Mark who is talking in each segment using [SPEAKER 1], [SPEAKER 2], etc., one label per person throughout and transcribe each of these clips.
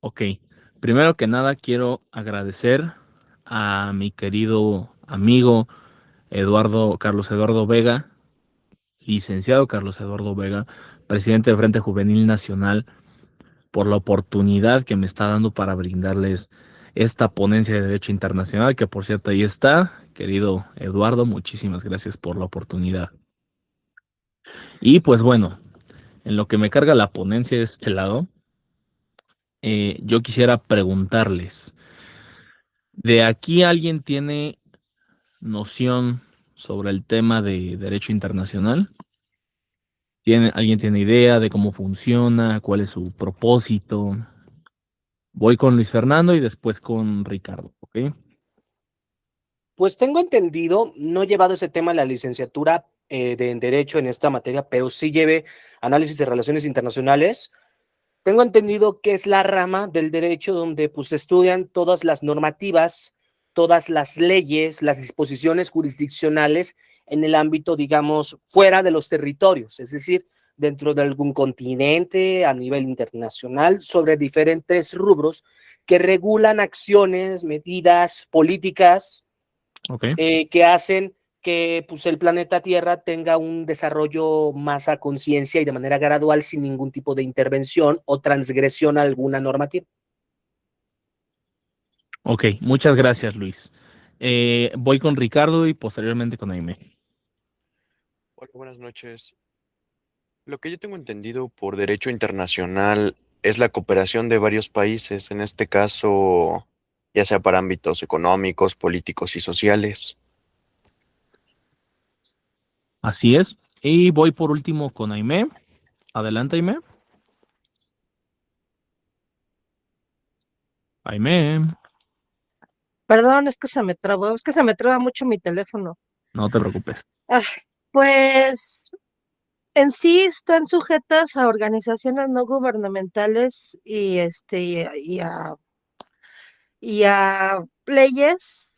[SPEAKER 1] Ok, primero que nada quiero agradecer a mi querido amigo Carlos Eduardo Vega, licenciado Carlos Eduardo Vega, presidente del Frente Juvenil Nacional, por la oportunidad que me está dando para brindarles esta ponencia de Derecho Internacional, que por cierto ahí está. Querido Eduardo, muchísimas gracias por la oportunidad. Y pues bueno, en lo que me carga la ponencia de este lado, yo quisiera preguntarles, ¿de aquí alguien tiene noción sobre el tema de derecho internacional? ¿Alguien tiene idea de cómo funciona? ¿Cuál es su propósito? Voy con Luis Fernando y después con Ricardo, ¿ok?
[SPEAKER 2] Pues tengo entendido, no he llevado ese tema a la licenciatura en Derecho en esta materia, pero sí llevé análisis de relaciones internacionales. Tengo entendido que es la rama del derecho donde pues se estudian todas las normativas, todas las leyes, las disposiciones jurisdiccionales en el ámbito, digamos, fuera de los territorios, es decir, dentro de algún continente, a nivel internacional, sobre diferentes rubros que regulan acciones, medidas, políticas
[SPEAKER 1] Ok,
[SPEAKER 2] que hacen que pues, el planeta Tierra tenga un desarrollo más a conciencia y de manera gradual sin ningún tipo de intervención o transgresión a alguna normativa.
[SPEAKER 1] ok, muchas gracias, Luis. Voy con Ricardo y posteriormente con Aime.
[SPEAKER 3] Hola, buenas noches. Lo que yo tengo entendido por derecho internacional es la cooperación de varios países, en este caso, ya sea para ámbitos económicos, políticos y sociales.
[SPEAKER 1] Así es. Y voy por último con Aime. Adelante, Aime. Aime,
[SPEAKER 4] Perdón, es que se me trabó, es que se me traba mucho mi teléfono.
[SPEAKER 1] no te preocupes.
[SPEAKER 4] Ah, pues en sí están sujetas a organizaciones no gubernamentales y a leyes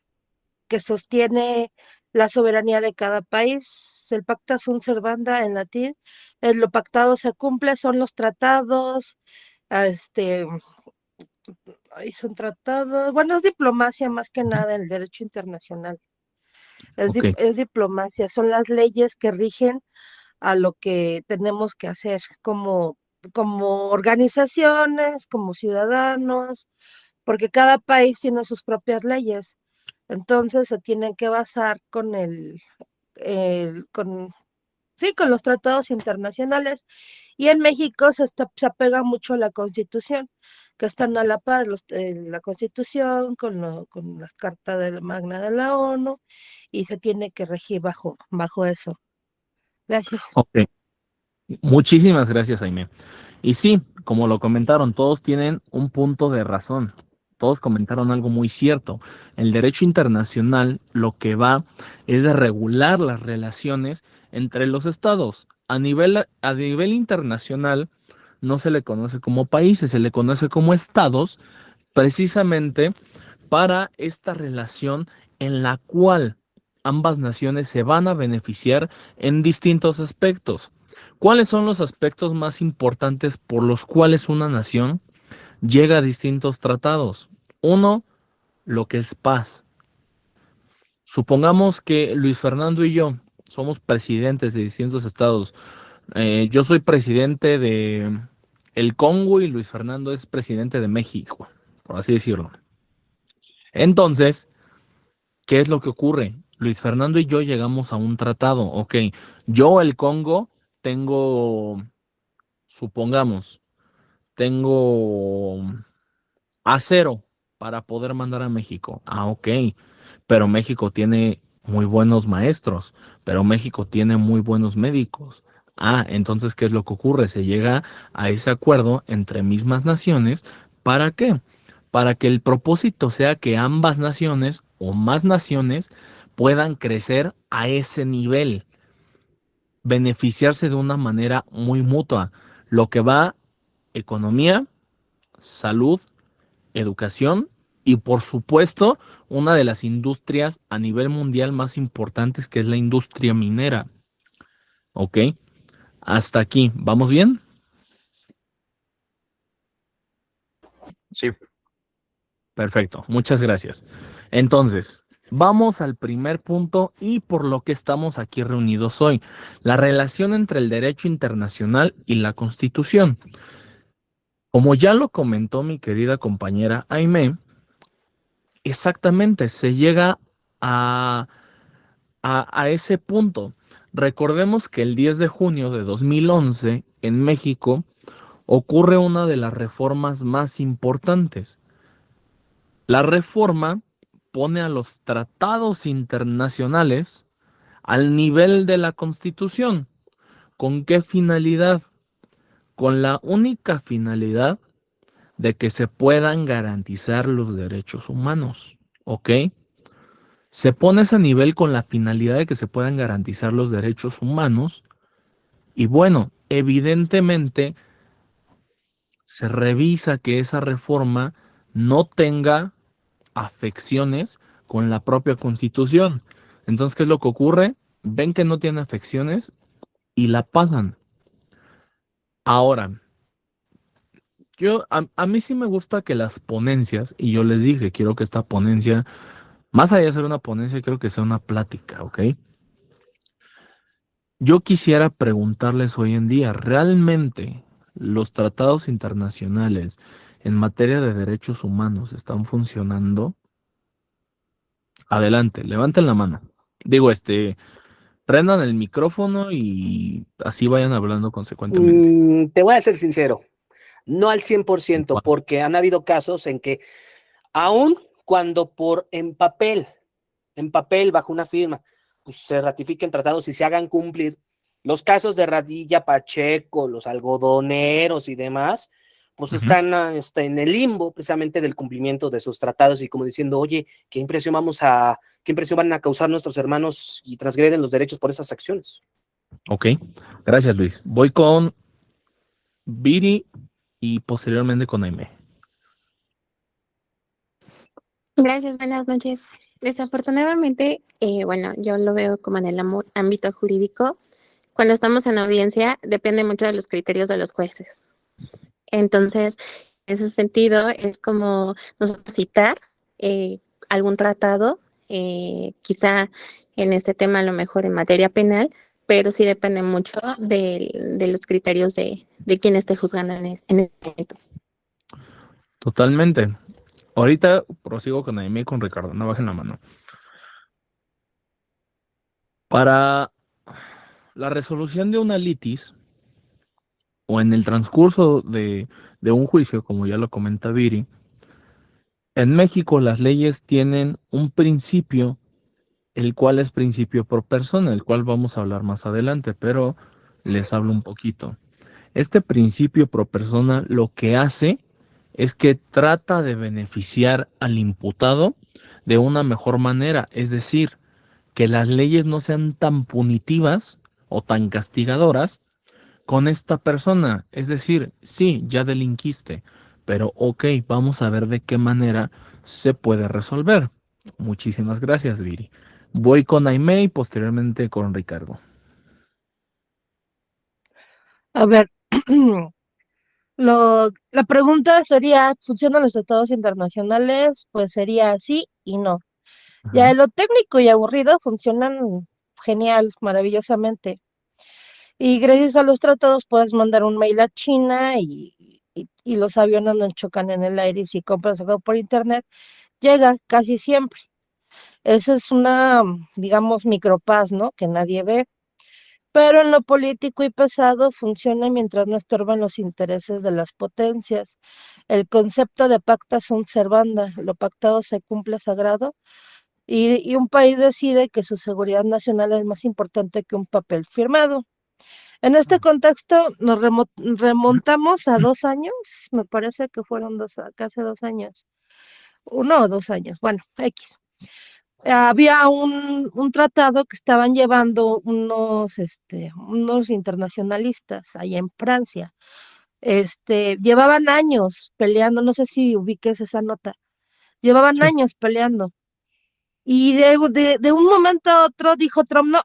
[SPEAKER 4] que sostiene la soberanía de cada país. El pacta sunt servanda en latín. Lo pactado se cumple, son los tratados, ah, este, son tratados, bueno, es diplomacia más que nada el derecho internacional.
[SPEAKER 1] Ok,
[SPEAKER 4] Es diplomacia, son las leyes que rigen a lo que tenemos que hacer como organizaciones, como ciudadanos, porque cada país tiene sus propias leyes. Entonces se tienen que basar con sí, con los tratados internacionales. Y en México se apega mucho a la Constitución, que están a la par la Constitución con la Carta de la Magna de la ONU, y se tiene que regir bajo eso. Gracias.
[SPEAKER 1] ok. Muchísimas gracias, Aime. Y sí, como lo comentaron, todos tienen un punto de razón. Todos comentaron algo muy cierto. El derecho internacional lo que va es de regular las relaciones entre los estados. A nivel internacional no se le conoce como países, se le conoce como estados, precisamente para esta relación en la cual ambas naciones se van a beneficiar en distintos aspectos. ¿Cuáles son los aspectos más importantes por los cuales una nación llega a distintos tratados? Uno, lo que es paz. Supongamos que Luis Fernando y yo somos presidentes de distintos estados. Yo soy presidente de el Congo y Luis Fernando es presidente de México, por así decirlo. Entonces, ¿qué es lo que ocurre? Luis Fernando y yo llegamos a un tratado. Ok, yo el Congo tengo, supongamos, tengo acero para poder mandar a México. Ah, ok. Pero México tiene muy buenos maestros, pero México tiene muy buenos médicos. Ah, entonces, ¿qué es lo que ocurre? Se llega a ese acuerdo entre mismas naciones. ¿Para qué? Para que el propósito sea que ambas naciones o más naciones puedan crecer a ese nivel, beneficiarse de una manera muy mutua, lo que va economía, salud, educación y por supuesto una de las industrias a nivel mundial más importantes que es la industria minera. ¿Ok? Hasta aquí, ¿vamos bien?
[SPEAKER 3] Sí,
[SPEAKER 1] Perfecto, muchas gracias. Entonces, vamos al primer punto y por lo que estamos aquí reunidos hoy, la relación entre el derecho internacional y la Constitución. Como ya lo comentó mi querida compañera Aimee, exactamente, se llega a, a ese punto. Recordemos que el 10 de junio de 2011 en México ocurre una de las reformas más importantes. La reforma pone a los tratados internacionales al nivel de la Constitución. ¿Con qué finalidad? Con la única finalidad de que se puedan garantizar los derechos humanos. ¿Ok? Se pone ese nivel con la finalidad de que se puedan garantizar los derechos humanos y bueno, evidentemente se revisa que esa reforma no tenga afecciones con la propia Constitución. Entonces, ¿qué es lo que ocurre? Ven que no tiene afecciones y la pasan. Ahora, a mí sí me gusta que las ponencias, y yo les dije, quiero que esta ponencia, más allá de ser una ponencia, quiero que sea una plática, ¿ok? Yo quisiera preguntarles hoy en día, ¿realmente los tratados internacionales en materia de derechos humanos están funcionando? Adelante, levanten la mano. Digo, prendan el micrófono y así vayan hablando consecuentemente.
[SPEAKER 2] Te voy a ser sincero, no al 100%, porque han habido casos en que aun cuando en papel, bajo una firma, pues se ratifiquen tratados y se hagan cumplir, los casos de Radilla, Pacheco, los algodoneros y demás, pues están en el limbo precisamente del cumplimiento de esos tratados y como diciendo, oye, qué impresión van a causar nuestros hermanos y transgreden los derechos por esas acciones?
[SPEAKER 1] Ok, gracias Luis. Voy con Viri y posteriormente con Aime.
[SPEAKER 5] Gracias, buenas noches. Desafortunadamente, bueno, yo lo veo como en el ámbito jurídico. Cuando estamos en audiencia, depende mucho de los criterios de los jueces. Entonces, en ese sentido, es como nosotros citar algún tratado, quizá en este tema a lo mejor en materia penal, pero sí depende mucho de los criterios de quien esté juzgando en ese momento.
[SPEAKER 1] Totalmente. Ahorita prosigo con Aime y con Ricardo, no bajen la mano. Para la resolución de una litis o en el transcurso de un juicio, como ya lo comenta Viri, en México las leyes tienen un principio, el cual es principio pro persona, el cual vamos a hablar más adelante, pero les hablo un poquito. Este principio pro persona lo que hace es que trata de beneficiar al imputado de una mejor manera, es decir, que las leyes no sean tan punitivas o tan castigadoras con esta persona. Es decir, sí, ya delinquiste, pero ok, vamos a ver de qué manera se puede resolver. Muchísimas gracias, Viri. Voy con Aimee y posteriormente con Ricardo.
[SPEAKER 4] A ver, la pregunta sería, ¿funcionan los tratados internacionales? Pues sería sí y no. Ya en lo técnico y aburrido funcionan genial, maravillosamente. Y gracias a los tratados puedes mandar un mail a China y los aviones no chocan en el aire y si compras algo por internet, llega casi siempre. Esa es una, digamos, micropaz, ¿no? Que nadie ve. Pero en lo político y pesado funciona mientras no estorban los intereses de las potencias. El concepto de pacta sunt servanda, lo pactado se cumple sagrado, y un país decide que su seguridad nacional es más importante que un papel firmado. En este contexto nos remontamos a 2 años, me parece que fueron casi 2 años, 1 o 2 años, bueno, X. Había un tratado que estaban llevando unos internacionalistas allá en Francia. Llevaban años peleando, no sé si ubiques esa nota, llevaban
[SPEAKER 1] Sí.
[SPEAKER 4] años peleando. Y de un momento a otro dijo Trump, no,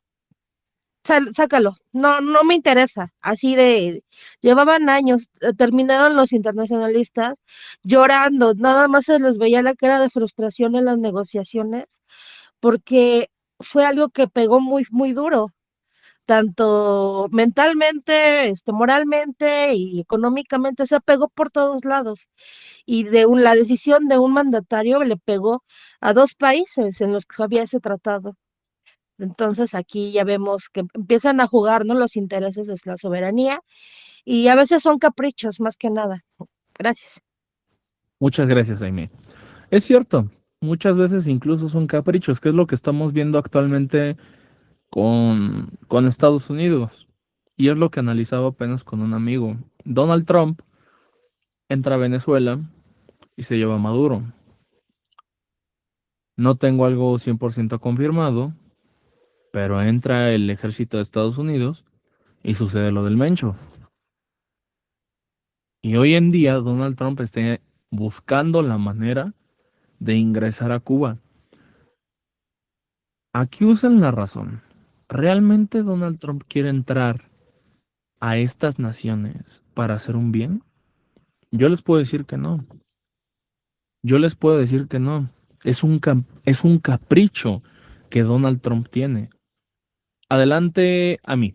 [SPEAKER 4] sácalo, no me interesa. Así de, llevaban años, terminaron los internacionalistas llorando, nada más se les veía la cara de frustración en las negociaciones, porque fue algo que pegó muy, muy duro, tanto mentalmente, moralmente y económicamente, se pegó por todos lados. Y la decisión de un mandatario le pegó a dos países en los que había ese tratado. Entonces aquí ya vemos que empiezan a jugar, ¿no? Los intereses de la soberanía y a veces son caprichos más que nada. Gracias.
[SPEAKER 1] Muchas gracias, Jaime. Es cierto, muchas veces incluso son caprichos, que es lo que estamos viendo actualmente con Estados Unidos. Y es lo que analizaba apenas con un amigo. Donald Trump entra a Venezuela y se lleva a Maduro. No tengo algo 100% confirmado, pero entra el ejército de Estados Unidos y sucede lo del Mencho. Y hoy en día Donald Trump está buscando la manera de ingresar a Cuba. Aquí usan la razón. ¿Realmente Donald Trump quiere entrar a estas naciones para hacer un bien? Yo les puedo decir que no. Yo les puedo decir que no. Es un capricho que Donald Trump tiene. Adelante a mí.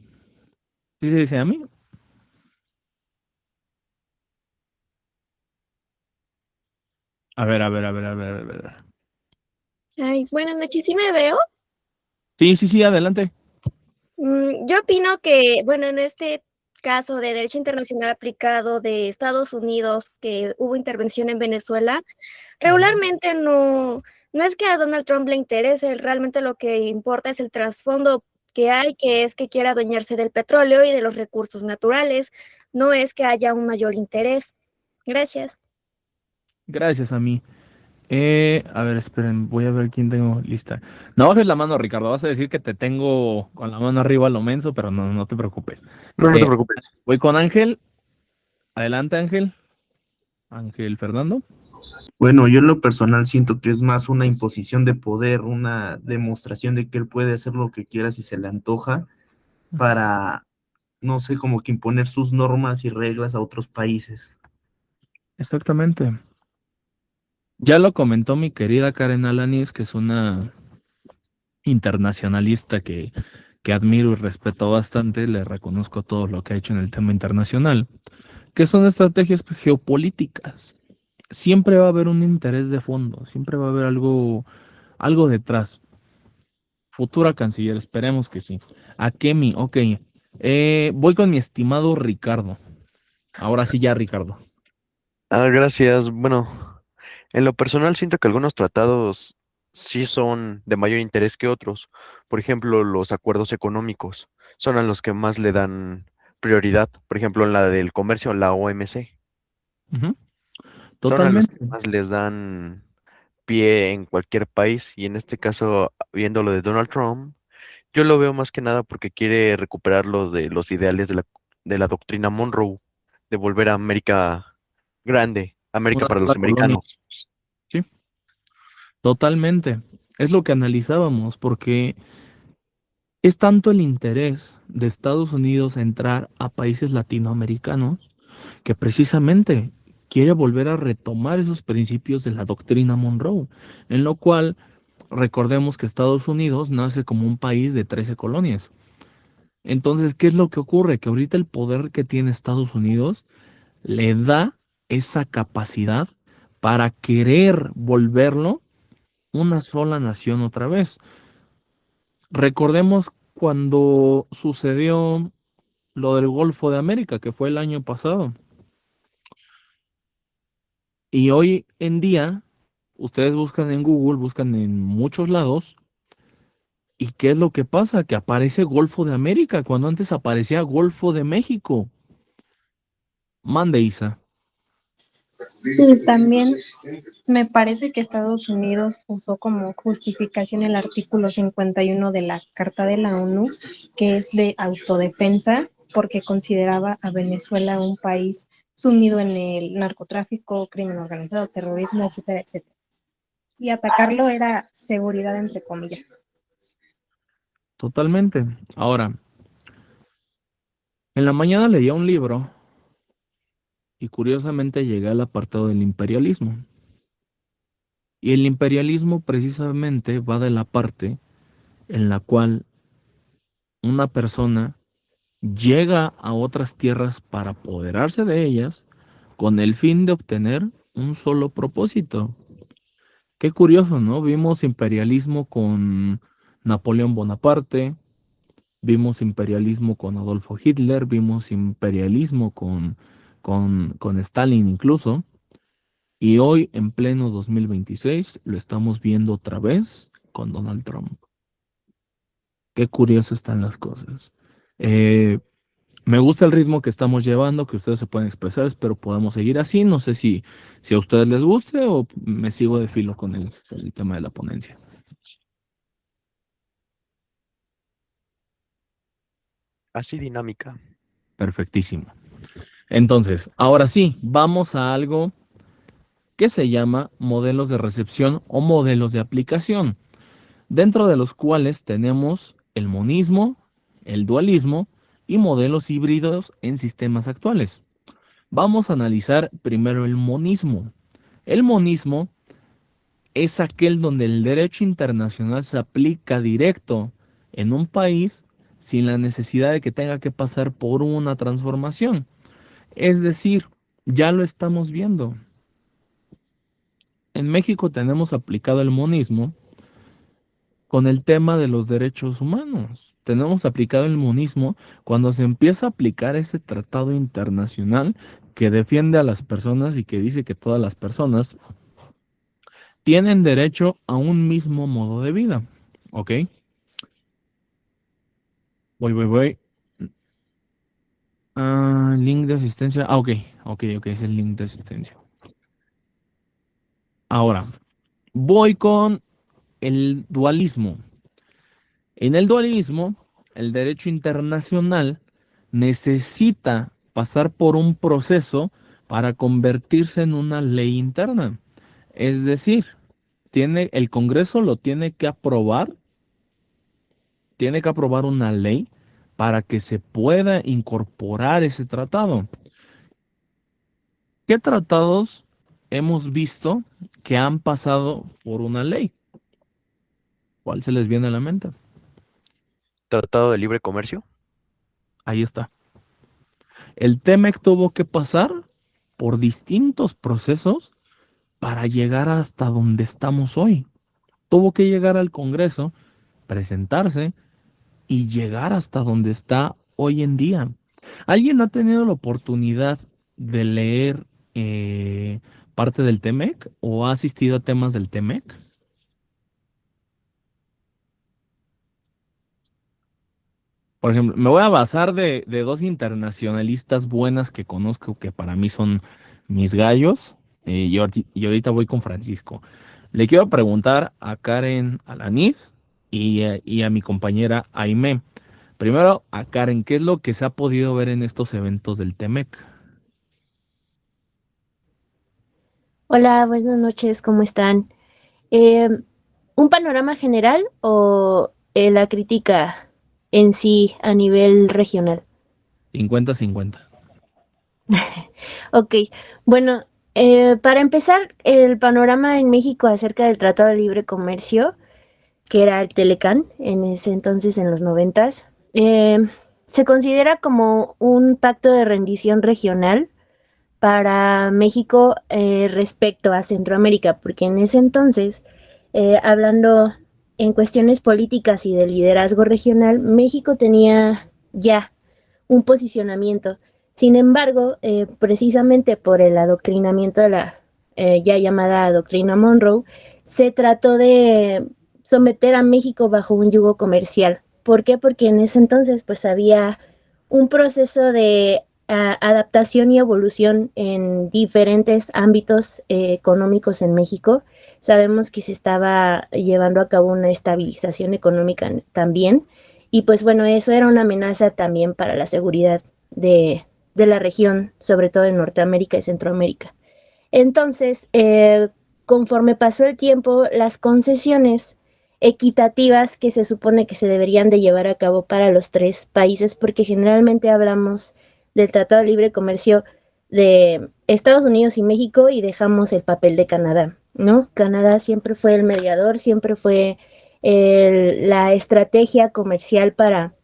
[SPEAKER 1] ¿Sí se dice a mí? A ver, a ver, a ver, a ver, a ver.
[SPEAKER 6] Ay, buenas noches, ¿sí me veo?
[SPEAKER 1] Sí, sí, sí, adelante.
[SPEAKER 6] Yo opino que, bueno, en este caso de derecho internacional aplicado de Estados Unidos, que hubo intervención en Venezuela, regularmente no es que a Donald Trump le interese, realmente lo que importa es el trasfondo que hay, que es que quiera adueñarse del petróleo y de los recursos naturales, no es que haya un mayor interés. Gracias.
[SPEAKER 1] Gracias a mí. A ver, esperen, voy a ver quién tengo lista. No bajes la mano, Ricardo. Vas a decir que te tengo con la mano arriba a lo menso, pero no, no te preocupes.
[SPEAKER 3] No, no te
[SPEAKER 1] Eh,
[SPEAKER 3] preocupes.
[SPEAKER 1] Voy con Ángel. Adelante, Ángel. Ángel Fernando.
[SPEAKER 7] Bueno, yo en lo personal siento que es más una imposición de poder, una demostración de que él puede hacer lo que quiera si se le antoja para, no sé, como que imponer sus normas y reglas a otros países.
[SPEAKER 1] Exactamente. Ya lo comentó mi querida Karen Alanis, que es una internacionalista que admiro y respeto bastante. Le reconozco todo lo que ha hecho en el tema internacional, que son estrategias geopolíticas. Siempre va a haber un interés de fondo, siempre va a haber algo detrás. Futura canciller, esperemos que sí. Akemi, ok. Voy con mi estimado Ricardo. Ahora sí ya, Ricardo.
[SPEAKER 3] Gracias. Bueno, en lo personal siento que algunos tratados sí son de mayor interés que otros. Por ejemplo, los acuerdos económicos son a los que más le dan prioridad. Por ejemplo, en la del comercio, la OMC,
[SPEAKER 1] Ujú.
[SPEAKER 3] son a los que
[SPEAKER 1] Totalmente.
[SPEAKER 3] más les dan pie en cualquier país. Y en este caso, viendo lo de Donald Trump, yo lo veo más que nada porque quiere recuperar los ideales de la doctrina Monroe, de volver a América grande, América
[SPEAKER 1] Una
[SPEAKER 3] para
[SPEAKER 1] sola
[SPEAKER 3] los
[SPEAKER 1] colonia.
[SPEAKER 3] americanos.
[SPEAKER 1] Sí, totalmente. Es lo que analizábamos, porque es tanto el interés de Estados Unidos entrar a países latinoamericanos que precisamente quiere volver a retomar esos principios de la doctrina Monroe, en lo cual recordemos que Estados Unidos nace como un país de 13 colonias. Entonces, ¿qué es lo que ocurre? Que ahorita el poder que tiene Estados Unidos le da esa capacidad para querer volverlo una sola nación otra vez. Recordemos cuando sucedió lo del Golfo de América, que fue el año pasado. Y hoy en día, ustedes buscan en Google, buscan en muchos lados, ¿y qué es lo que pasa? Que aparece Golfo de América, cuando antes aparecía Golfo de México. Mande, Isa.
[SPEAKER 8] Sí, también me parece que Estados Unidos usó como justificación el artículo 51 de la Carta de la ONU, que es de autodefensa, porque consideraba a Venezuela un país sumido en el narcotráfico, crimen organizado, terrorismo, etcétera, etcétera. Y atacarlo era seguridad, entre comillas.
[SPEAKER 1] Totalmente. Ahora, En la mañana leía un libro y curiosamente llegué al apartado del imperialismo. Y el imperialismo precisamente va de la parte en la cual una persona llega a otras tierras para apoderarse de ellas con el fin de obtener un solo propósito. Qué curioso, ¿no? Vimos imperialismo con Napoleón Bonaparte, vimos imperialismo con Adolfo Hitler, vimos imperialismo con Stalin incluso, y hoy en pleno 2026 lo estamos viendo otra vez con Donald Trump. Qué curioso están las cosas. Eh, Me gusta el ritmo que estamos llevando, que ustedes se pueden expresar, espero podamos seguir así. No sé si a ustedes les guste o me sigo de filo con el tema de la ponencia.
[SPEAKER 3] Así dinámica.
[SPEAKER 1] Perfectísimo. Entonces, ahora sí, vamos a algo que se llama modelos de recepción o modelos de aplicación, dentro de los cuales tenemos el monismo, el dualismo y modelos híbridos en sistemas actuales. Vamos a analizar primero el monismo. El monismo es aquel donde el derecho internacional se aplica directo en un país sin la necesidad de que tenga que pasar por una transformación. Es decir, ya lo estamos viendo. En México tenemos aplicado el monismo con el tema de los derechos humanos. Tenemos aplicado el monismo cuando se empieza a aplicar ese tratado internacional que defiende a las personas y que dice que todas las personas tienen derecho a un mismo modo de vida. ¿Ok? Voy. Link de asistencia. Ok, es el link de asistencia. Ahora, voy con el dualismo. En el dualismo, el derecho internacional necesita pasar por un proceso para convertirse en una ley interna. Es decir, el Congreso lo tiene que aprobar una ley para que se pueda incorporar ese tratado. ¿Qué tratados hemos visto que han pasado por una ley? ¿Cuál se les viene a la mente?
[SPEAKER 3] Tratado de Libre Comercio.
[SPEAKER 1] Ahí está. El TEMEC tuvo que pasar por distintos procesos para llegar hasta donde estamos hoy. Tuvo que llegar al Congreso, presentarse y llegar hasta donde está hoy en día. ¿Alguien ha tenido la oportunidad de leer parte del TEMEC o ha asistido a temas del TEMEC? Por ejemplo, me voy a basar de dos internacionalistas buenas que conozco, que para mí son mis gallos, y ahorita voy con Francisco. Le quiero preguntar a Karen Alaniz y a mi compañera Aimé. Primero, a Karen, ¿qué es lo que se ha podido ver en estos eventos del TEMEC?
[SPEAKER 9] Hola, buenas noches, ¿cómo están? Eh, ¿Un panorama general o la crítica en sí a nivel regional?
[SPEAKER 1] 50-50.
[SPEAKER 9] Ok, bueno, para empezar, el panorama en México acerca del Tratado de Libre Comercio, que era el Telecán en ese entonces, en los 90s, se considera como un pacto de rendición regional para México respecto a Centroamérica, porque en ese entonces, hablando en cuestiones políticas y de liderazgo regional, México tenía ya un posicionamiento. Sin embargo, precisamente por el adoctrinamiento de la ya llamada doctrina Monroe, se trató de someter a México bajo un yugo comercial. ¿Por qué? Porque en ese entonces pues había un proceso de adaptación y evolución en diferentes ámbitos económicos en México. Sabemos que se estaba llevando a cabo una estabilización económica también, y pues bueno, eso era una amenaza también para la seguridad de la región, sobre todo en Norteamérica y Centroamérica. Entonces, conforme pasó el tiempo, las concesiones equitativas que se supone que se deberían de llevar a cabo para los tres países, porque generalmente hablamos del Tratado de Libre Comercio de Estados Unidos y México y dejamos el papel de Canadá, ¿no? Canadá siempre fue el mediador, siempre fue la estrategia comercial para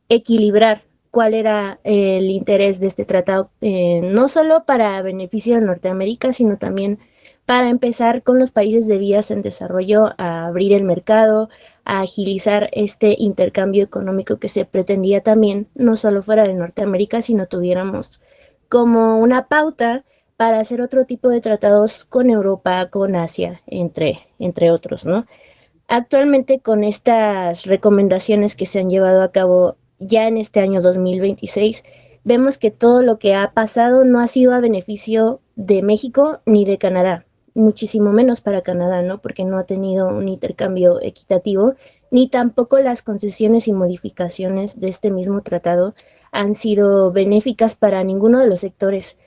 [SPEAKER 9] equilibrar cuál era el interés de este tratado, no solo para beneficio de Norteamérica, sino también para empezar con los países de vías en desarrollo a abrir el mercado, a agilizar este intercambio económico que se pretendía también, no solo fuera de Norteamérica, sino tuviéramos como una pauta para hacer otro tipo de tratados con Europa, con Asia, entre otros, ¿no? Actualmente con estas recomendaciones que se han llevado a cabo ya en este año 2026, vemos que todo lo que ha pasado no ha sido a beneficio de México ni de Canadá, muchísimo menos para Canadá, ¿no? Porque no ha tenido un intercambio equitativo, ni tampoco las concesiones y modificaciones de este mismo tratado han sido benéficas para ninguno de los sectores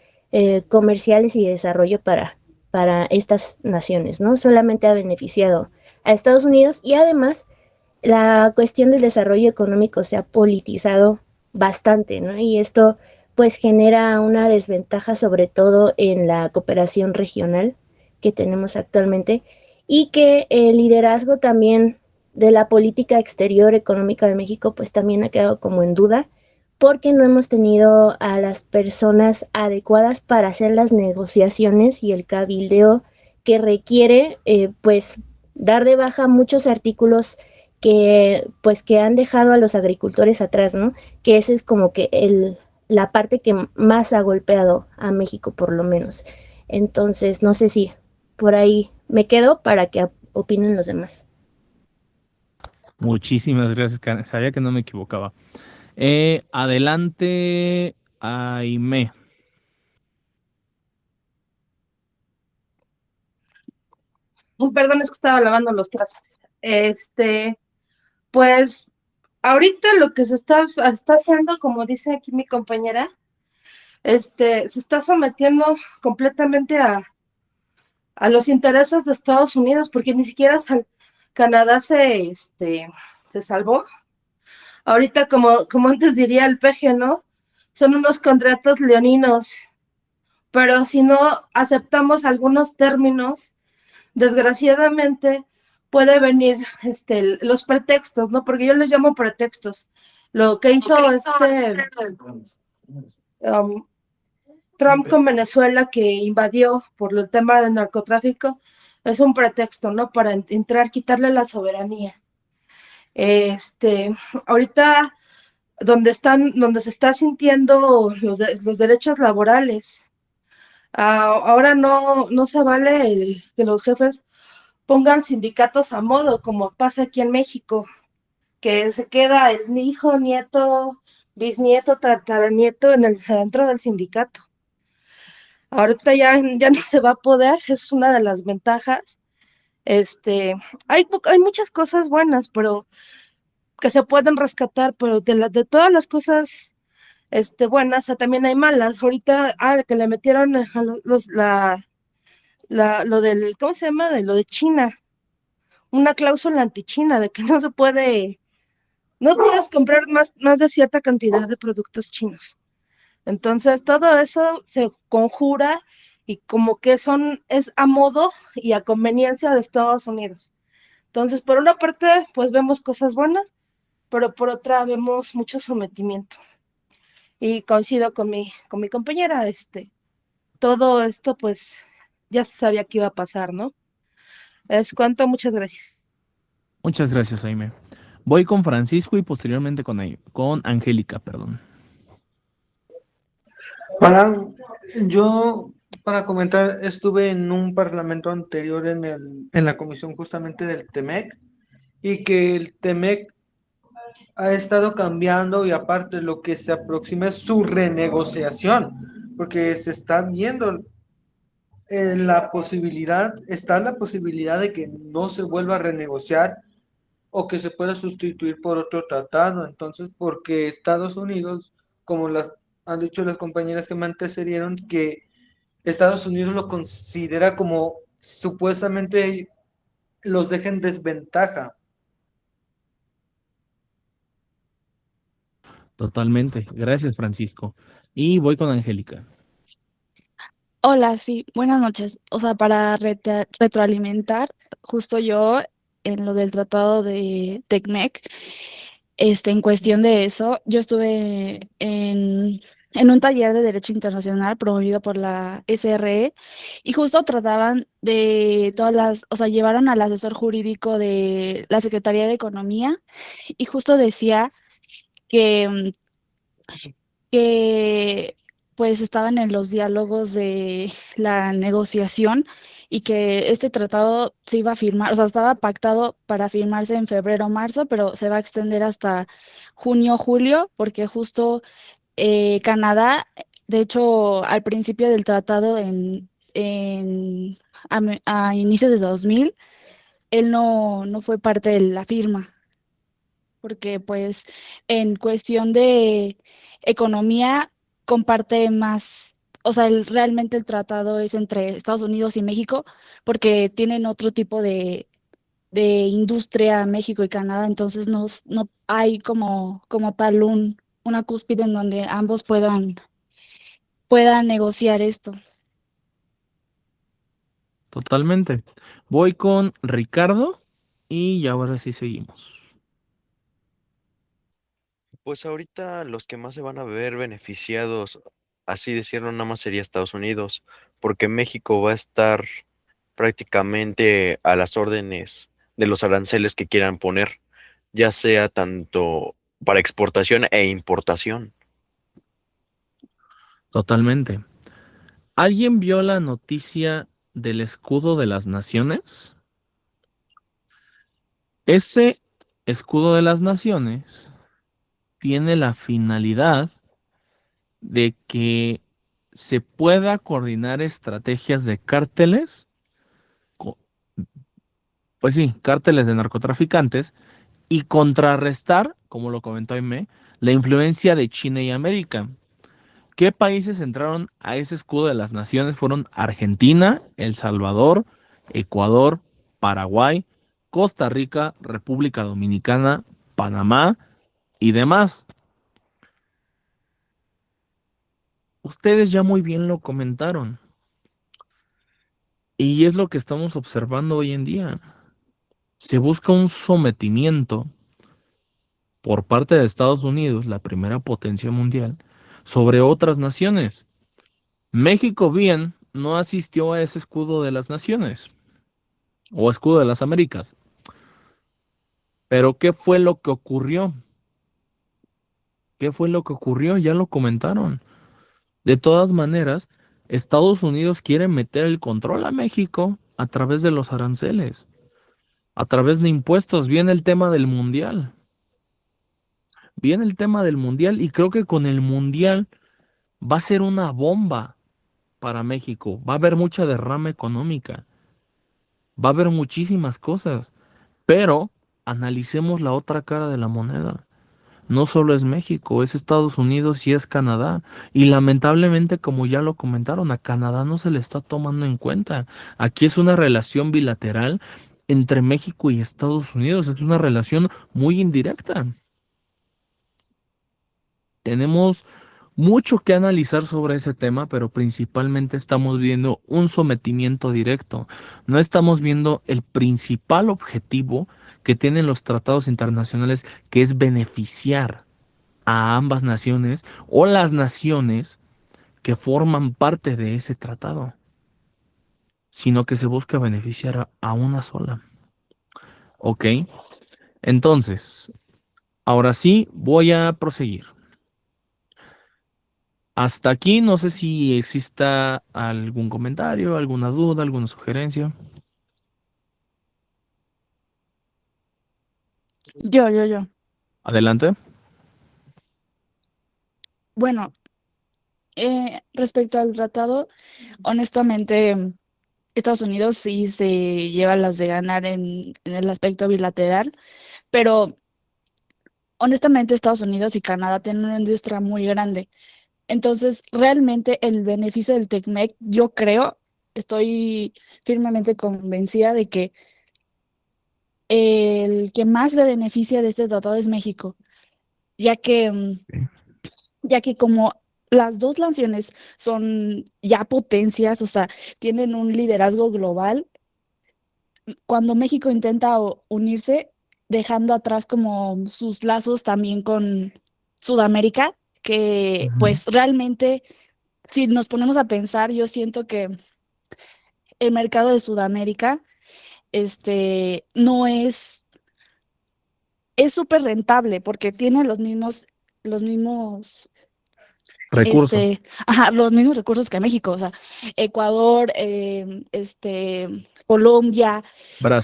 [SPEAKER 9] comerciales y de desarrollo para estas naciones, ¿no? Solamente ha beneficiado a Estados Unidos y además la cuestión del desarrollo económico se ha politizado bastante, ¿no? Y esto pues genera una desventaja sobre todo en la cooperación regional que tenemos actualmente y que el liderazgo también de la política exterior económica de México pues también ha quedado como en duda porque no hemos tenido a las personas adecuadas para hacer las negociaciones y el cabildeo que requiere pues dar de baja muchos artículos que han dejado a los agricultores atrás, ¿no? Que ese es como que la parte que más ha golpeado a México, por lo menos. Entonces, no sé si por ahí me quedo para que opinen los demás.
[SPEAKER 1] Muchísimas gracias, Karen. Sabía que no me equivocaba. Adelante, Aime.
[SPEAKER 4] Perdón, es que estaba lavando los trastes. Pues ahorita lo que se está haciendo, como dice aquí mi compañera, se está sometiendo completamente a los intereses de Estados Unidos, porque ni siquiera Canadá se salvó. Ahorita, como antes diría el peje, ¿no? Son unos contratos leoninos, pero si no aceptamos algunos términos, desgraciadamente puede venir los pretextos, ¿no? Porque yo les llamo pretextos. Lo que hizo Trump con Venezuela, que invadió por el tema del narcotráfico, es un pretexto, ¿no? Para entrar, quitarle la soberanía. Ahorita donde se está sintiendo los derechos laborales, ahora no se vale que los jefes pongan sindicatos a modo, como pasa aquí en México, que se queda el hijo, nieto, bisnieto, tataranieto dentro del sindicato. Ahorita ya no se va a poder, es una de las ventajas. Hay muchas cosas buenas, pero que se pueden rescatar, pero de todas las cosas buenas, también hay malas. Ahorita, que le metieron a lo del, ¿cómo se llama? De lo de China, una cláusula anti-China, de que no puedes comprar más de cierta cantidad de productos chinos. Entonces, todo eso se conjura y como que es a modo y a conveniencia de Estados Unidos. Entonces, por una parte, pues vemos cosas buenas, pero por otra vemos mucho sometimiento. Y coincido con mi compañera, todo esto, pues, ya se sabía que iba a pasar, ¿no? Es cuanto, muchas gracias.
[SPEAKER 1] Muchas gracias, Aime. Voy con Francisco y posteriormente con Angélica, perdón.
[SPEAKER 10] Yo, para comentar, estuve en un parlamento anterior en la comisión justamente del TEMEC y que el TEMEC ha estado cambiando y aparte lo que se aproxima es su renegociación, porque se está viendo está la posibilidad de que no se vuelva a renegociar o que se pueda sustituir por otro tratado. Entonces, porque Estados Unidos, como han dicho las compañeras que me antecedieron, que Estados Unidos lo considera como supuestamente los deje en desventaja.
[SPEAKER 1] Totalmente. Gracias, Francisco. Y voy con Angélica.
[SPEAKER 11] Hola, sí, buenas noches. O sea, para retroalimentar, justo yo en lo del tratado de TECMEC, en cuestión de eso, yo estuve en un taller de Derecho Internacional promovido por la SRE y justo trataban de todas las, o sea, llevaron al asesor jurídico de la Secretaría de Economía y justo decía que que pues estaban en los diálogos de la negociación y que este tratado se iba a firmar, o sea, estaba pactado para firmarse en febrero o marzo, pero se va a extender hasta junio o julio, porque justo Canadá, de hecho, al principio del tratado a inicios de 2000, él no fue parte de la firma porque pues en cuestión de economía comparte más, o sea, realmente el tratado es entre Estados Unidos y México porque tienen otro tipo de industria México y Canadá, entonces no hay como tal una cúspide en donde ambos puedan negociar esto.
[SPEAKER 1] Totalmente. Voy con Ricardo y ahora sí seguimos.
[SPEAKER 3] Pues ahorita los que más se van a ver beneficiados, así decirlo, nada más sería Estados Unidos, porque México va a estar prácticamente a las órdenes de los aranceles que quieran poner, ya sea tanto para exportación e importación.
[SPEAKER 1] Totalmente. ¿Alguien vio la noticia del escudo de las naciones? Ese escudo de las naciones tiene la finalidad de que se pueda coordinar estrategias de cárteles, co- pues sí, cárteles de narcotraficantes, y contrarrestar, como lo comentó Aimé, la influencia de China y América. ¿Qué países entraron a ese escudo de las naciones? Fueron Argentina, El Salvador, Ecuador, Paraguay, Costa Rica, República Dominicana, Panamá y demás. Ustedes ya muy bien lo comentaron. Y es lo que estamos observando hoy en día. Se busca un sometimiento por parte de Estados Unidos, la primera potencia mundial, sobre otras naciones. México bien no asistió a ese escudo de las naciones o escudo de las Américas. Pero ¿qué fue lo que ocurrió? ¿Qué fue lo que ocurrió? Ya lo comentaron. De todas maneras, Estados Unidos quiere meter el control a México a través de los aranceles, a través de impuestos. Viene el tema del mundial. Viene el tema del mundial y creo que con el mundial va a ser una bomba para México. Va a haber mucha derrama económica. Va a haber muchísimas cosas. Pero analicemos la otra cara de la moneda. No solo es México, es Estados Unidos y es Canadá. Y lamentablemente, como ya lo comentaron, a Canadá no se le está tomando en cuenta. Aquí es una relación bilateral entre México y Estados Unidos. Es una relación muy indirecta. Tenemos mucho que analizar sobre ese tema, pero principalmente estamos viendo un sometimiento directo. No estamos viendo el principal objetivo que tienen los tratados internacionales, que es beneficiar a ambas naciones o las naciones que forman parte de ese tratado, sino que se busca beneficiar a una sola. ¿Ok? Entonces, ahora sí, voy a proseguir. Hasta aquí, no sé si exista algún comentario, alguna duda, alguna sugerencia.
[SPEAKER 11] Yo.
[SPEAKER 1] Adelante.
[SPEAKER 11] Bueno, respecto al tratado, honestamente, Estados Unidos sí se lleva las de ganar en el aspecto bilateral, pero honestamente Estados Unidos y Canadá tienen una industria muy grande. Entonces, realmente el beneficio del TECMEC, yo creo, estoy firmemente convencida de que el que más se beneficia de este tratado es México, ya que, ya que como las dos naciones son ya potencias, o sea, tienen un liderazgo global, cuando México intenta unirse, dejando atrás como sus lazos también con Sudamérica, que pues realmente, si nos ponemos a pensar, yo siento que el mercado de Sudamérica, no es súper rentable porque tiene los mismos,
[SPEAKER 1] Recurso.
[SPEAKER 11] los mismos recursos que México, o sea, Ecuador, Colombia,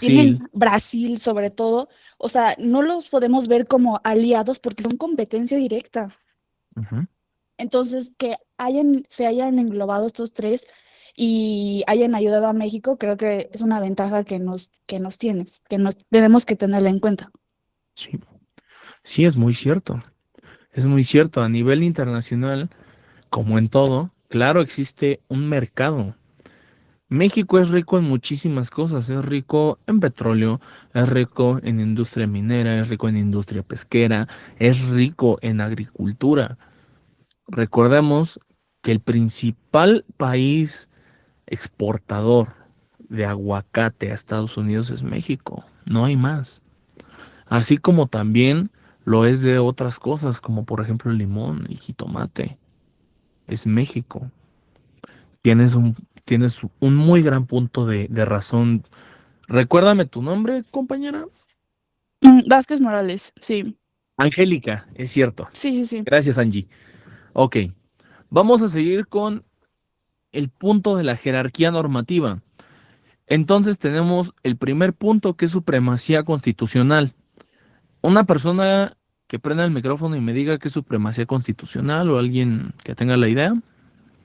[SPEAKER 11] tienen
[SPEAKER 1] Brasil.
[SPEAKER 11] Brasil sobre todo, o sea, no los podemos ver como aliados porque son competencia directa.
[SPEAKER 1] Ujú.
[SPEAKER 11] Entonces, que se hayan englobado estos tres y hayan ayudado a México, creo que es una ventaja que nos tiene, que nos tenemos que tenerla en cuenta.
[SPEAKER 1] Sí, sí, es muy cierto. Es muy cierto. A nivel internacional, como en todo, claro, existe un mercado. México es rico en muchísimas cosas. Es rico en petróleo, es rico en industria minera, es rico en industria pesquera, es rico en agricultura. Recordemos que el principal país exportador de aguacate a Estados Unidos es México. No hay más. Así como también lo es de otras cosas, como por ejemplo el limón, el jitomate. Es México. Tienes un muy gran punto de razón. Recuérdame tu nombre, compañera.
[SPEAKER 11] Vázquez Morales, sí,
[SPEAKER 1] Angélica, es cierto.
[SPEAKER 11] sí, sí, sí.
[SPEAKER 1] Gracias, Angie. Ok, vamos a seguir con el punto de la jerarquía normativa. Entonces tenemos el primer punto, que es supremacía constitucional. Una persona que prenda el micrófono y me diga que es supremacía constitucional, o alguien que tenga la idea.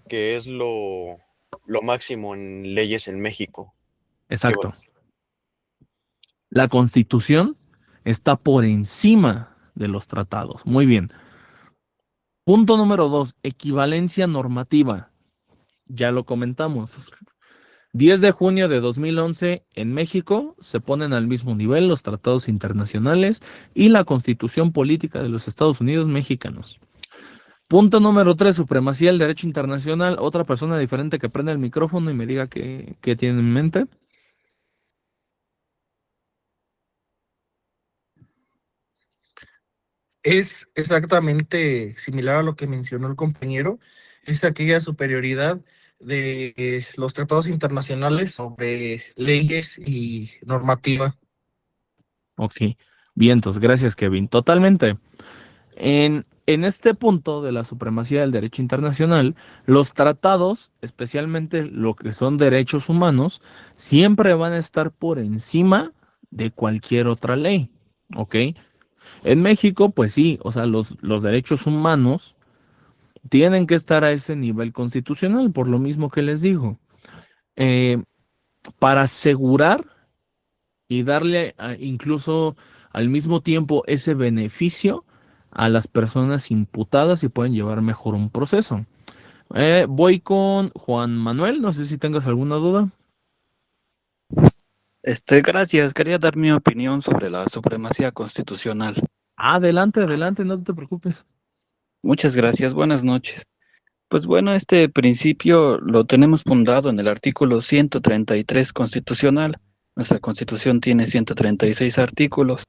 [SPEAKER 3] Que es lo máximo en leyes en México. Que
[SPEAKER 1] Exacto. La Constitución está por encima de los tratados. Muy bien. Punto número 2, equivalencia normativa. Ya lo comentamos. 10 de junio de 2011 en México se ponen al mismo nivel los tratados internacionales y la Constitución política de los Estados Unidos mexicanos. Punto número 3, supremacía del derecho internacional. Otra persona diferente que prenda el micrófono y me diga qué tiene en mente.
[SPEAKER 7] Es exactamente similar a lo que mencionó el compañero, es aquella superioridad de los tratados internacionales sobre leyes y normativa.
[SPEAKER 1] Ok, vientos, gracias Kevin. Totalmente. En este punto de la supremacía del derecho internacional, los tratados, especialmente lo que son derechos humanos, siempre van a estar por encima de cualquier otra ley. ¿Ok? En México, pues sí, o sea, los derechos humanos tienen que estar a ese nivel constitucional, por lo mismo que les digo. Eh, para asegurar y darle incluso al mismo tiempo ese beneficio a las personas imputadas y pueden llevar mejor un proceso. Voy con Juan Manuel, no sé si tengas alguna duda.
[SPEAKER 12] Gracias. Quería dar mi opinión sobre la supremacía constitucional.
[SPEAKER 1] Adelante, adelante, no te preocupes.
[SPEAKER 12] Muchas gracias. Buenas noches. Pues bueno, este principio lo tenemos fundado en el artículo 133 constitucional. Nuestra constitución tiene 136 artículos.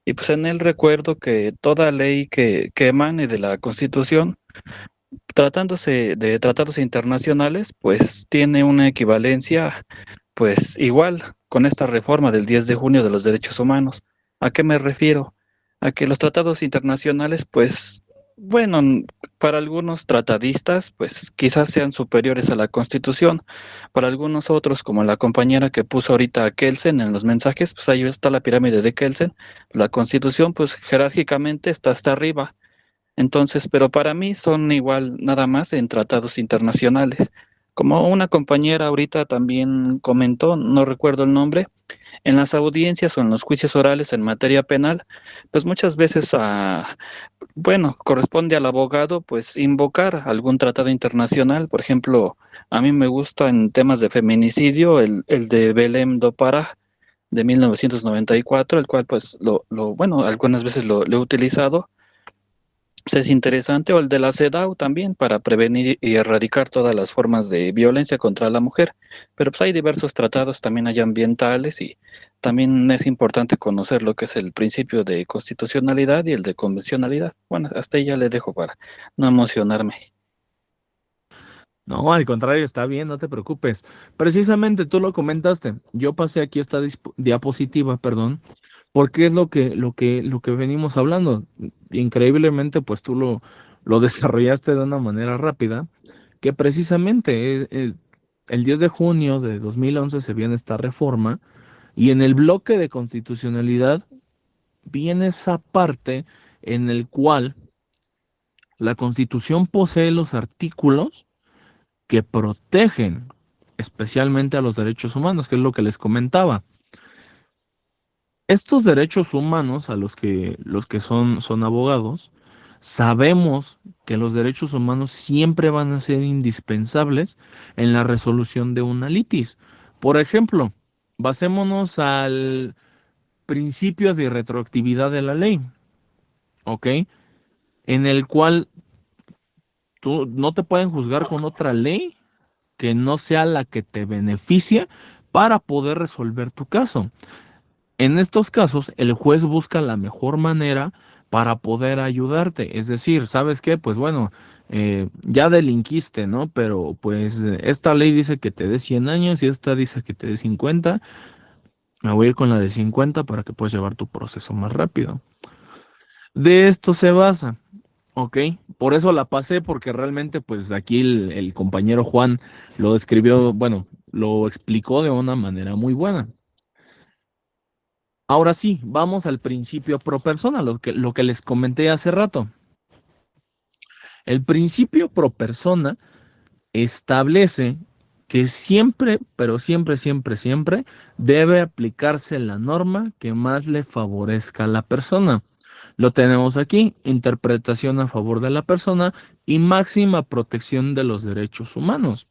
[SPEAKER 12] Y pues en él recuerdo que toda ley que emane de la constitución, tratándose de tratados internacionales, pues tiene una equivalencia pues igual con esta reforma del 10 de junio de los derechos humanos. ¿A qué me refiero? A que los tratados internacionales, pues, bueno, para algunos tratadistas, pues quizás sean superiores a la Constitución. Para algunos otros, como la compañera que puso ahorita a Kelsen en los mensajes, pues ahí está la pirámide de Kelsen. La Constitución, pues jerárquicamente está hasta arriba. Entonces, pero para mí son igual nada más en tratados internacionales. Como una compañera ahorita también comentó, no recuerdo el nombre, en las audiencias o en los juicios orales en materia penal, pues muchas veces, bueno, corresponde al abogado pues invocar algún tratado internacional. Por ejemplo, a mí me gusta en temas de feminicidio el de Belém do Pará, de 1994, el cual pues bueno, algunas veces lo he utilizado. Pues es interesante, o el de la CEDAW también, para prevenir y erradicar todas las formas de violencia contra la mujer. Pero pues hay diversos tratados, también hay ambientales, y también es importante conocer lo que es el principio de constitucionalidad y el de convencionalidad. Bueno, hasta ahí ya le dejo para no emocionarme.
[SPEAKER 1] No, al contrario, está bien, no te preocupes. Precisamente tú lo comentaste. Yo pasé aquí esta diapositiva, perdón, porque es lo que venimos hablando. Increíblemente, pues tú lo desarrollaste de una manera rápida, que precisamente el 10 de junio de 2011 se viene esta reforma y en el bloque de constitucionalidad viene esa parte en el cual la Constitución posee los artículos que protegen especialmente a los derechos humanos, que es lo que les comentaba. Estos derechos humanos, a los que son abogados, sabemos que los derechos humanos siempre van a ser indispensables en la resolución de una litis. Por ejemplo, basémonos al principio de retroactividad de la ley, ¿ok? En el cual tú no te pueden juzgar con otra ley que no sea la que te beneficia para poder resolver tu caso. En estos casos, el juez busca la mejor manera para poder ayudarte. Es decir, ¿sabes qué? Pues bueno, ya delinquiste, ¿no? Pero pues esta ley dice que te dé 100 años y esta dice que te dé 50. Me voy a ir con la de 50 para que puedas llevar tu proceso más rápido. De esto se basa, ¿ok? Por eso la pasé, porque realmente pues aquí el compañero Juan lo describió, bueno, lo explicó de una manera muy buena. Ahora sí, vamos al principio pro persona, lo que les comenté hace rato. El principio pro persona establece que siempre, pero siempre, siempre, siempre debe aplicarse la norma que más le favorezca a la persona. Lo tenemos aquí, interpretación a favor de la persona y máxima protección de los derechos humanos.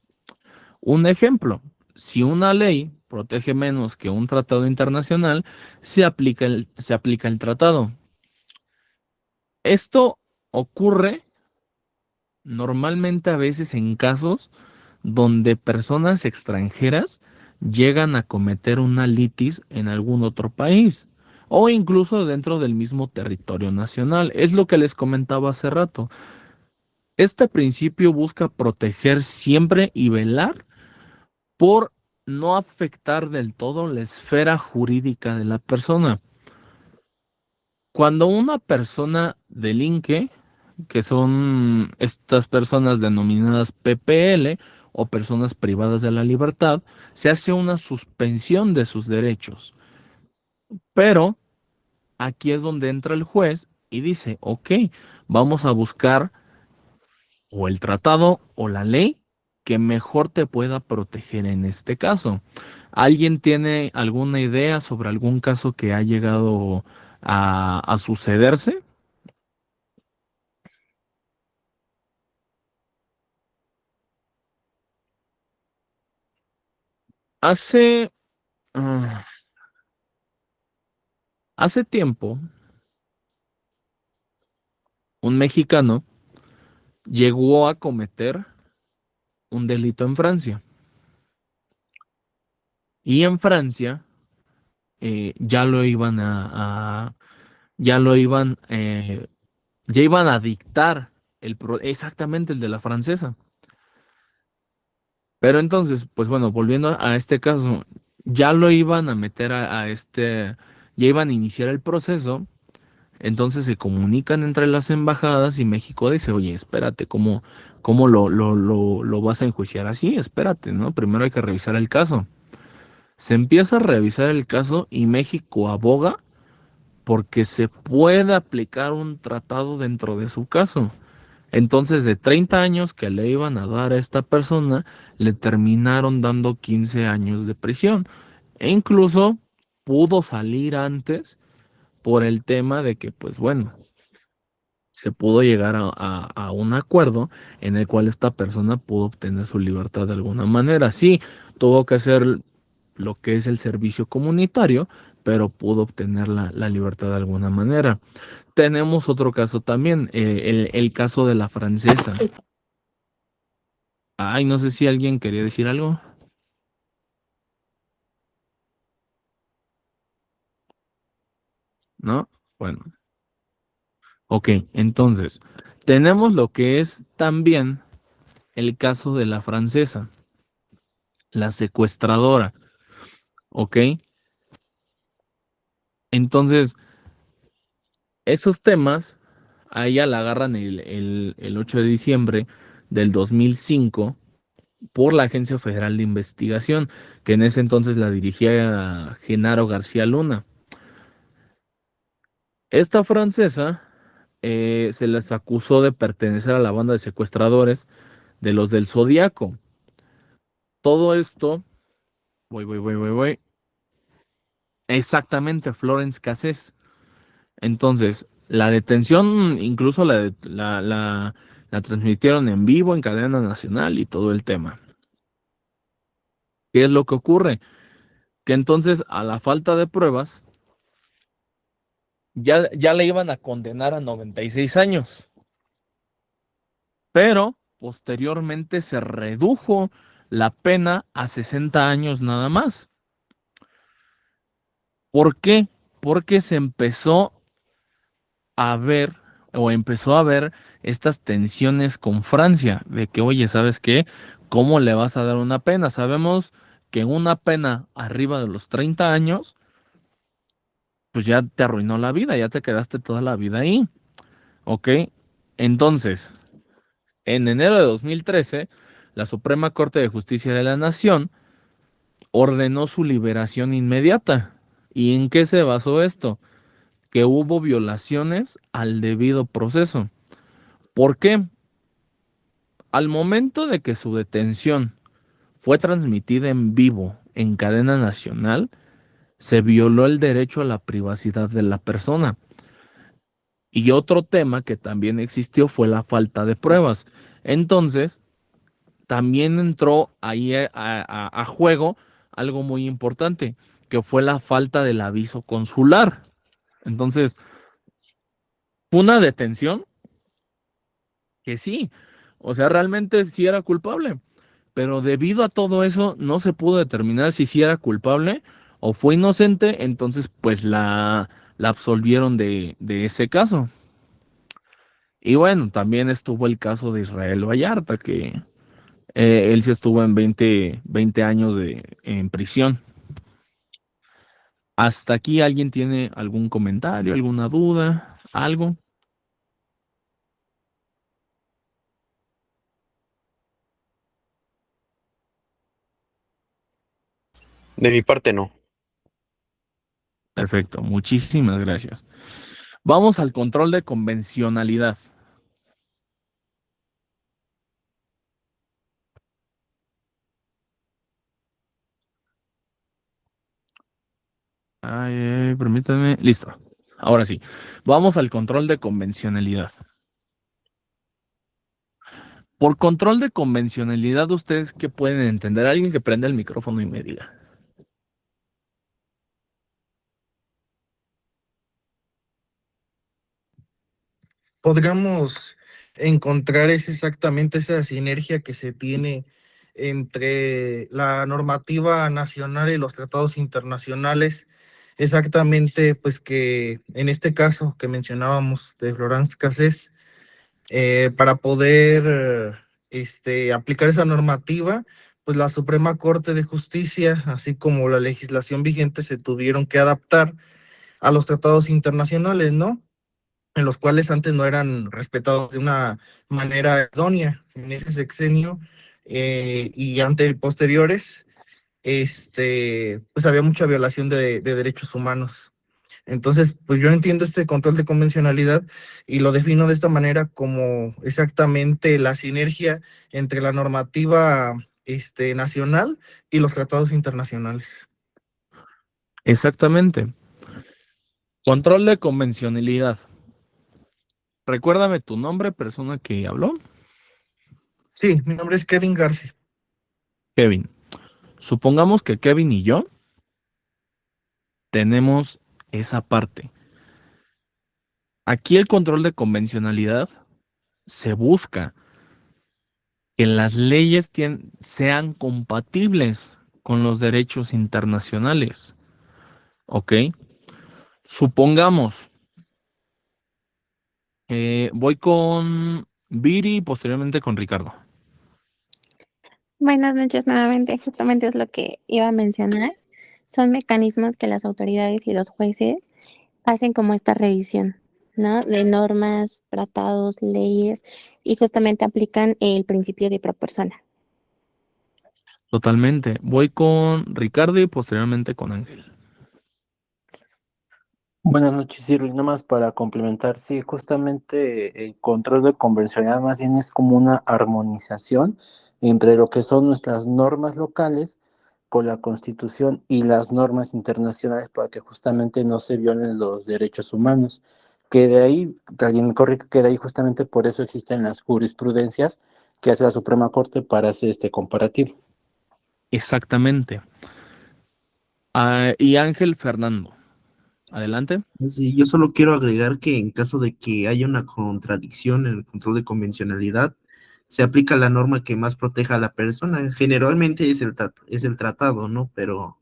[SPEAKER 1] Un ejemplo, si una ley protege menos que un tratado internacional, se aplica el tratado. Esto ocurre normalmente a veces en casos donde personas extranjeras llegan a cometer una litis en algún otro país o incluso dentro del mismo territorio nacional. Es lo que les comentaba hace rato. Este principio busca proteger siempre y velar por no afectar del todo la esfera jurídica de la persona. Cuando una persona delinque, que son estas personas denominadas PPL o personas privadas de la libertad, se hace una suspensión de sus derechos. Pero aquí es donde entra el juez y dice, ok, vamos a buscar o el tratado o la ley que mejor te pueda proteger en este caso. ¿Alguien tiene alguna idea sobre algún caso que ha llegado a sucederse? Hace, ah, hace tiempo, un mexicano llegó a cometer un delito en Francia. Y en Francia ya lo iban ya lo iban, ya iban a dictar exactamente el de la francesa. Pero entonces, pues bueno, volviendo a este caso, ya lo iban a meter ya iban a iniciar el proceso. Entonces se comunican entre las embajadas y México dice, oye, espérate, ¿cómo lo vas a enjuiciar así? Espérate, ¿no? Primero hay que revisar el caso. Se empieza a revisar el caso y México aboga porque se puede aplicar un tratado dentro de su caso. Entonces, de 30 años que le iban a dar a esta persona, le terminaron dando 15 años de prisión. E incluso pudo salir antes por el tema de que, pues bueno, se pudo llegar a un acuerdo en el cual esta persona pudo obtener su libertad de alguna manera. Sí, tuvo que hacer lo que es el servicio comunitario, pero pudo obtener la libertad de alguna manera. Tenemos otro caso también, el caso de la francesa. Ay, no sé si alguien quería decir algo. ¿No? Bueno, ok, entonces, tenemos lo que es también el caso de la francesa, la secuestradora, ¿ok? Entonces, esos temas, a ella la agarran el 8 de diciembre del 2005 por la Agencia Federal de Investigación, que en ese entonces la dirigía Genaro García Luna. Esta francesa se les acusó de pertenecer a la banda de secuestradores de los del Zodíaco. Todo esto, voy. Exactamente, Florence Cassés. Entonces, la detención incluso la transmitieron en vivo en cadena nacional y todo el tema. ¿Qué es lo que ocurre? Que entonces, a la falta de pruebas, ya le iban a condenar a 96 años, pero posteriormente se redujo la pena a 60 años nada más. ¿Por qué? Porque se empezó a ver o empezó a ver estas tensiones con Francia, de que, oye, ¿sabes qué? ¿Cómo le vas a dar una pena? Sabemos que una pena arriba de los 30 años, pues ya te arruinó la vida, ya te quedaste toda la vida ahí, ¿ok? Entonces, en enero de 2013, la Suprema Corte de Justicia de la Nación ordenó su liberación inmediata. ¿Y en qué se basó esto? Que hubo violaciones al debido proceso. ¿Por qué? Al momento de que su detención fue transmitida en vivo en cadena nacional, se violó el derecho a la privacidad de la persona. Y otro tema que también existió fue la falta de pruebas. Entonces, también entró ahí a juego algo muy importante, que fue la falta del aviso consular. Entonces, fue una detención que sí, o sea, realmente sí era culpable, pero debido a todo eso no se pudo determinar si sí era culpable o fue inocente, entonces pues la absolvieron de ese caso. Y bueno, también estuvo el caso de Israel Vallarta, que él sí estuvo en 20 años en prisión. ¿Hasta aquí alguien tiene algún comentario, alguna duda, algo?
[SPEAKER 3] De mi parte, no.
[SPEAKER 1] Perfecto, muchísimas gracias. Vamos al control de convencionalidad. Ay, permítanme. Listo. Ahora sí. Vamos al control de convencionalidad. Por control de convencionalidad, ¿ustedes qué pueden entender? Alguien que prenda el micrófono y me diga.
[SPEAKER 13] Podríamos encontrar es exactamente esa sinergia que se tiene entre la normativa nacional y los tratados internacionales. Exactamente, pues que en este caso que mencionábamos de Florence Cassés, para poder aplicar esa normativa, pues la Suprema Corte de Justicia, así como la legislación vigente, se tuvieron que adaptar a los tratados internacionales, ¿no? En los cuales antes no eran respetados de una manera idónea en ese sexenio y posteriores, pues había mucha violación de derechos humanos. Entonces, pues yo entiendo este control de convencionalidad y lo defino de esta manera como exactamente la sinergia entre la normativa nacional y los tratados internacionales.
[SPEAKER 1] Exactamente. Control de convencionalidad. Recuérdame tu nombre, persona que habló.
[SPEAKER 13] Sí, mi nombre es Kevin García.
[SPEAKER 1] Kevin. Supongamos que Kevin y yo tenemos esa parte. Aquí el control de convencionalidad se busca que las leyes sean compatibles con los derechos internacionales. ¿Ok? Supongamos, voy con Viri y posteriormente con Ricardo.
[SPEAKER 5] Buenas noches nuevamente, justamente es lo que iba a mencionar. Son mecanismos que las autoridades y los jueces hacen como esta revisión, ¿no? De normas, tratados, leyes, y justamente aplican el principio de pro persona.
[SPEAKER 1] Totalmente. Voy con Ricardo y posteriormente con Ángel.
[SPEAKER 14] Buenas noches, Irving. Nada más para complementar, sí, justamente el control de convencionalidad más bien es como una armonización entre lo que son nuestras normas locales con la Constitución y las normas internacionales para que justamente no se violen los derechos humanos. Que de ahí, alguien me corrige, que de ahí justamente por eso existen las jurisprudencias que hace la Suprema Corte para hacer este comparativo.
[SPEAKER 1] Exactamente. Y Ángel Fernando. Adelante.
[SPEAKER 7] Sí, yo solo quiero agregar que en caso de que haya una contradicción en el control de convencionalidad, se aplica la norma que más proteja a la persona. Generalmente es el tratado, ¿no? Pero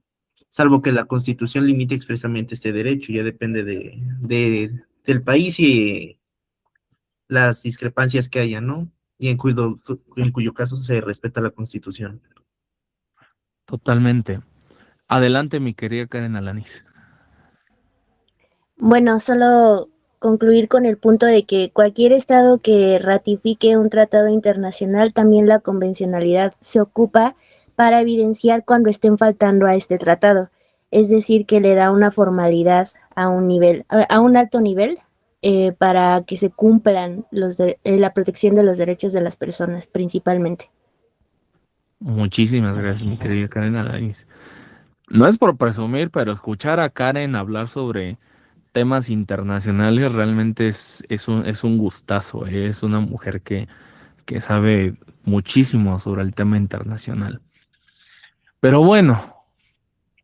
[SPEAKER 7] salvo que la Constitución limite expresamente este derecho, ya depende del país y las discrepancias que haya, ¿no? Y en cuyo caso se respeta la Constitución.
[SPEAKER 1] Totalmente. Adelante, mi querida Karen Alanis.
[SPEAKER 9] Bueno, solo concluir con el punto de que cualquier estado que ratifique un tratado internacional, también la convencionalidad se ocupa para evidenciar cuando estén faltando a este tratado. Es decir, que le da una formalidad a un alto nivel, para que se cumplan la protección de los derechos de las personas, principalmente.
[SPEAKER 1] Muchísimas gracias, mi querida Karen Alanis. No es por presumir, pero escuchar a Karen hablar sobre temas internacionales realmente es un gustazo. Es una mujer que sabe muchísimo sobre el tema internacional. Pero bueno,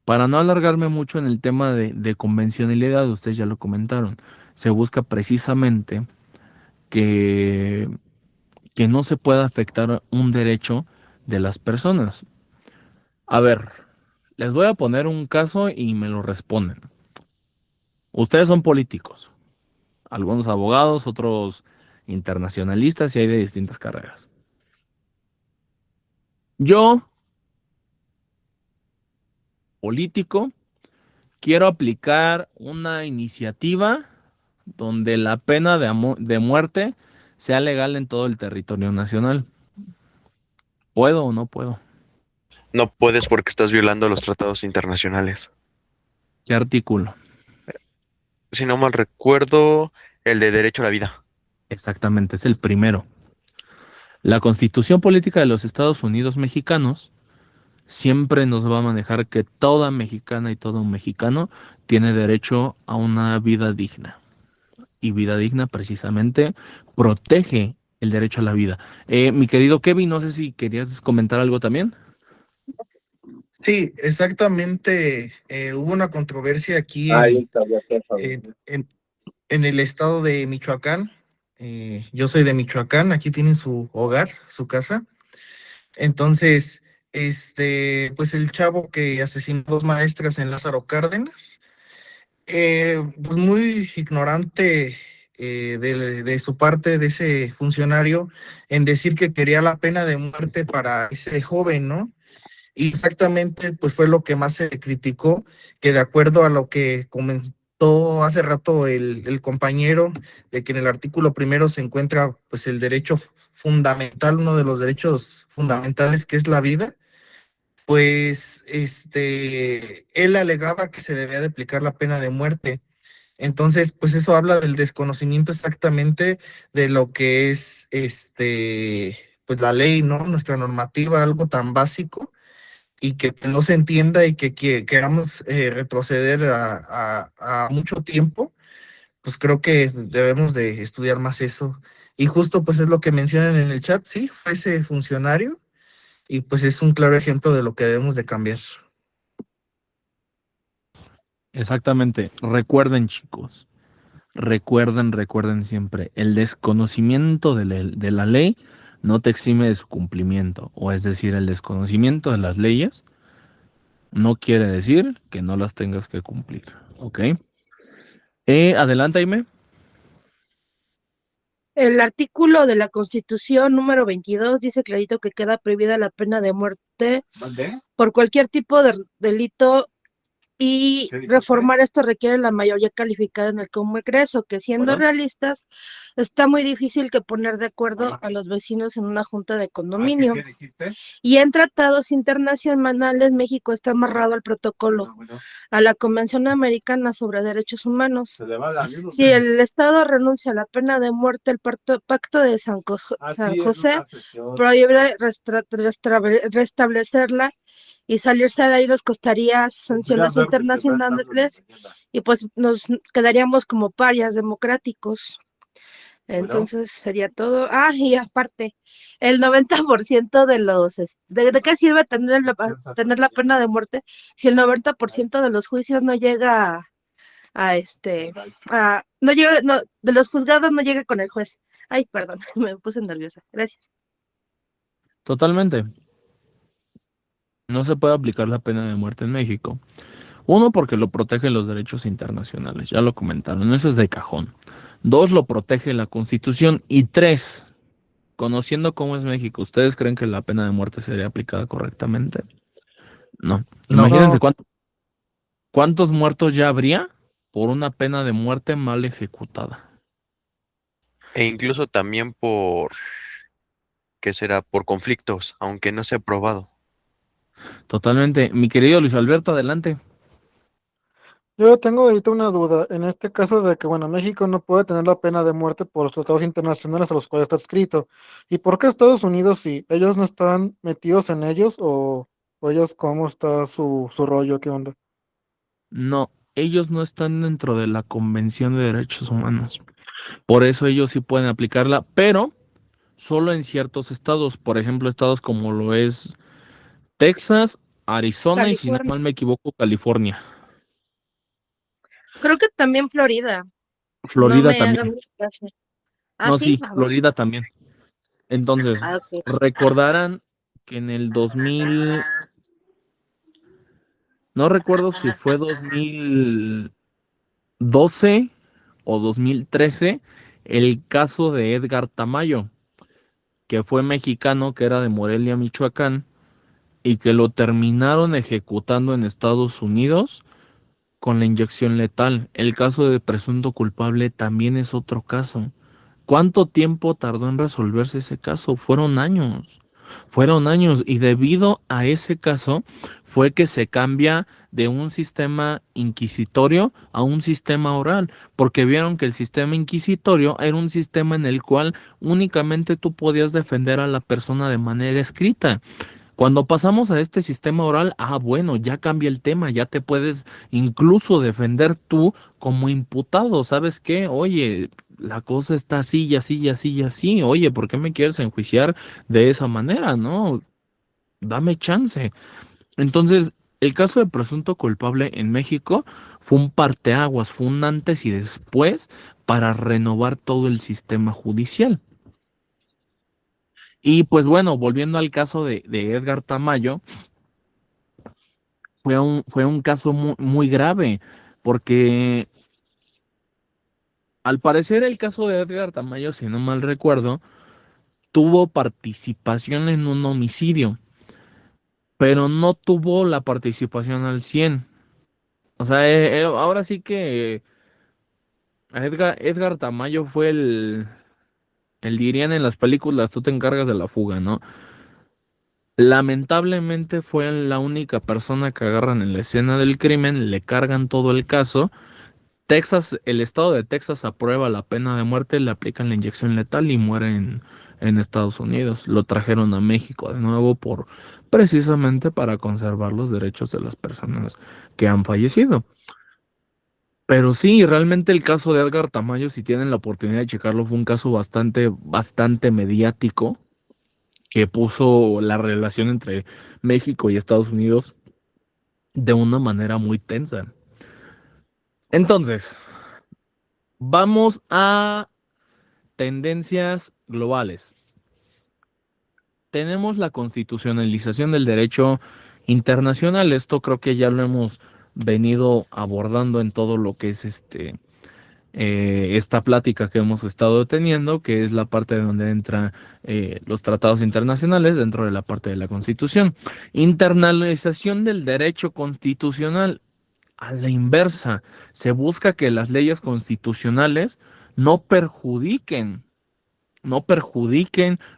[SPEAKER 1] para no alargarme mucho en el tema de convencionalidad, ustedes ya lo comentaron, se busca precisamente que, que no se pueda afectar un derecho de las personas. A ver, les voy a poner un caso y me lo responden. Ustedes son políticos, algunos abogados, otros internacionalistas y hay de distintas carreras. Yo, político, quiero aplicar una iniciativa donde la pena de muerte sea legal en todo el territorio nacional. ¿Puedo o no puedo?
[SPEAKER 3] No puedes porque estás violando los tratados internacionales.
[SPEAKER 1] ¿Qué artículo?
[SPEAKER 3] Si no mal recuerdo, el de derecho a la vida.
[SPEAKER 1] Exactamente, es el primero. La Constitución Política de los Estados Unidos Mexicanos siempre nos va a manejar que toda mexicana y todo mexicano tiene derecho a una vida digna. Y vida digna precisamente protege el derecho a la vida. Mi querido Kevin, no sé si querías comentar algo también.
[SPEAKER 13] Sí, exactamente. Hubo una controversia aquí en el estado de Michoacán. Yo soy de Michoacán, aquí tienen su hogar, su casa. Entonces, pues el chavo que asesinó a 2 maestras en Lázaro Cárdenas, pues muy ignorante de su parte, de ese funcionario, en decir que quería la pena de muerte para ese joven, ¿no? Y exactamente, pues fue lo que más se criticó, que de acuerdo a lo que comentó hace rato el compañero, de que en el artículo primero se encuentra pues el derecho fundamental, uno de los derechos fundamentales que es la vida, pues él alegaba que se debía de aplicar la pena de muerte. Entonces, pues eso habla del desconocimiento exactamente de lo que es pues la ley, ¿no? Nuestra normativa, algo tan básico y que no se entienda y que queramos retroceder a mucho tiempo, pues creo que debemos de estudiar más eso. Y justo pues es lo que mencionan en el chat, sí, fue ese funcionario y pues es un claro ejemplo de lo que debemos de cambiar.
[SPEAKER 1] Exactamente. Recuerden, chicos. Recuerden siempre, el desconocimiento de la ley no te exime de su cumplimiento, o es decir, el desconocimiento de las leyes no quiere decir que no las tengas que cumplir, ¿ok? Adelante, Aime.
[SPEAKER 4] El artículo de la Constitución número 22 dice clarito que queda prohibida la pena de muerte por cualquier tipo de delito y reformar esto requiere la mayoría calificada en el Congreso, que siendo realistas, está muy difícil que poner de acuerdo a los vecinos en una junta de condominio. Y en tratados internacionales, México está amarrado al protocolo, a la Convención Americana sobre Derechos Humanos. Si el Estado renuncia a la pena de muerte, el Pacto de San José prohíbe restablecerla y salirse de ahí nos costaría sanciones internacionales y pues nos quedaríamos como parias democráticos. Entonces sería todo. Ah, y aparte, el 90% de los, ¿de qué sirve tener la pena de muerte si el 90% de los juicios no llega no llega, no, de los juzgados no llega con el juez? Ay, perdón, me puse nerviosa. Gracias.
[SPEAKER 1] Totalmente. No se puede aplicar la pena de muerte en México. Uno, porque lo protege los derechos internacionales, ya lo comentaron, eso es de cajón. Dos, lo protege la Constitución. Y tres, conociendo cómo es México, ¿ustedes creen que la pena de muerte sería aplicada correctamente? No. Imagínense cuántos muertos ya habría por una pena de muerte mal ejecutada.
[SPEAKER 3] E incluso también por, ¿qué será? Por conflictos, aunque no sea probado.
[SPEAKER 1] Totalmente. Mi querido Luis Alberto, adelante.
[SPEAKER 15] Yo tengo ahorita una duda, en este caso de que, bueno, México no puede tener la pena de muerte por los tratados internacionales a los cuales está escrito. ¿Y por qué Estados Unidos sí? ¿Ellos no están metidos en ellos o ellos cómo está su rollo? ¿Qué onda?
[SPEAKER 1] No, ellos no están dentro de la Convención de Derechos Humanos. Por eso ellos sí pueden aplicarla, pero solo en ciertos estados. Por ejemplo, estados como lo es Texas, Arizona y, si no
[SPEAKER 4] California.
[SPEAKER 1] mal me equivoco, California.
[SPEAKER 4] Creo que también Florida.
[SPEAKER 1] Florida
[SPEAKER 4] No me
[SPEAKER 1] también.
[SPEAKER 4] hagan mucho caso.
[SPEAKER 1] No,
[SPEAKER 4] ¿Sí?
[SPEAKER 1] sí, Florida también. Entonces,
[SPEAKER 4] Ok.
[SPEAKER 1] recordarán que en el 2000, no recuerdo si fue 2012 o 2013, el caso de Edgar Tamayo, que fue mexicano, que era de Morelia, Michoacán, y que lo terminaron ejecutando en Estados Unidos con la inyección letal. El caso de presunto culpable también es otro caso. ¿Cuánto tiempo tardó en resolverse ese caso? Fueron años y debido a ese caso fue que se cambia de un sistema inquisitorio a un sistema oral, porque vieron que el sistema inquisitorio era un sistema en el cual únicamente tú podías defender a la persona de manera escrita. Cuando pasamos a este sistema oral, bueno, ya cambia el tema, ya te puedes incluso defender tú como imputado. ¿Sabes qué? Oye, la cosa está así y así y así y así. Oye, ¿por qué me quieres enjuiciar de esa manera? No, dame chance. Entonces, el caso de presunto culpable en México fue un parteaguas, fue un antes y después para renovar todo el sistema judicial. Y pues bueno, volviendo al caso de Edgar Tamayo, fue un caso muy grave, porque al parecer el caso de Edgar Tamayo, si no mal recuerdo, tuvo participación en un homicidio, pero no tuvo la participación al 100. O sea, ahora sí que Edgar Tamayo fue el dirían en las películas, tú te encargas de la fuga, ¿no? Lamentablemente fue la única persona que agarran en la escena del crimen, le cargan todo el caso. Texas, el estado de Texas aprueba la pena de muerte, le aplican la inyección letal y muere en Estados Unidos. Lo trajeron a México de nuevo precisamente para conservar los derechos de las personas que han fallecido. Pero sí, realmente el caso de Edgar Tamayo, si tienen la oportunidad de checarlo, fue un caso bastante mediático. que puso la relación entre México y Estados Unidos de una manera muy tensa. Entonces, vamos a tendencias globales. Tenemos la constitucionalización del derecho internacional. Esto creo que ya lo hemos venido abordando en todo lo que es esta plática que hemos estado teniendo, que es la parte de donde entran los tratados internacionales dentro de la parte de la Constitución. Internalización del derecho constitucional. A la inversa, se busca que las leyes constitucionales no perjudiquen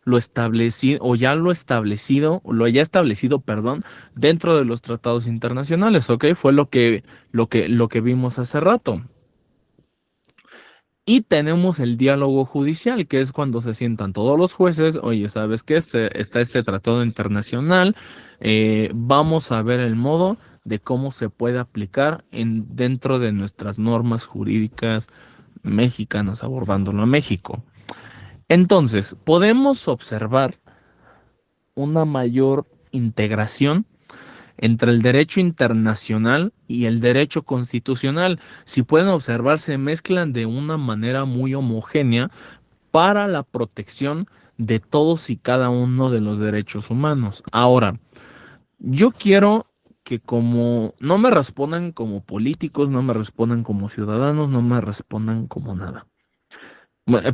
[SPEAKER 1] lo establecido o ya lo establecido, lo ya establecido, perdón, dentro de los tratados internacionales, ¿ok? Fue lo que vimos hace rato. Y tenemos el diálogo judicial, que es cuando se sientan todos los jueces, oye, ¿sabes qué? Está este tratado internacional, vamos a ver el modo de cómo se puede aplicar dentro de nuestras normas jurídicas mexicanas, abordándolo a México. Entonces, podemos observar una mayor integración entre el derecho internacional y el derecho constitucional. Si pueden observar, se mezclan de una manera muy homogénea para la protección de todos y cada uno de los derechos humanos. Ahora, yo quiero que como no me respondan como políticos, no me respondan como ciudadanos, no me respondan como nada.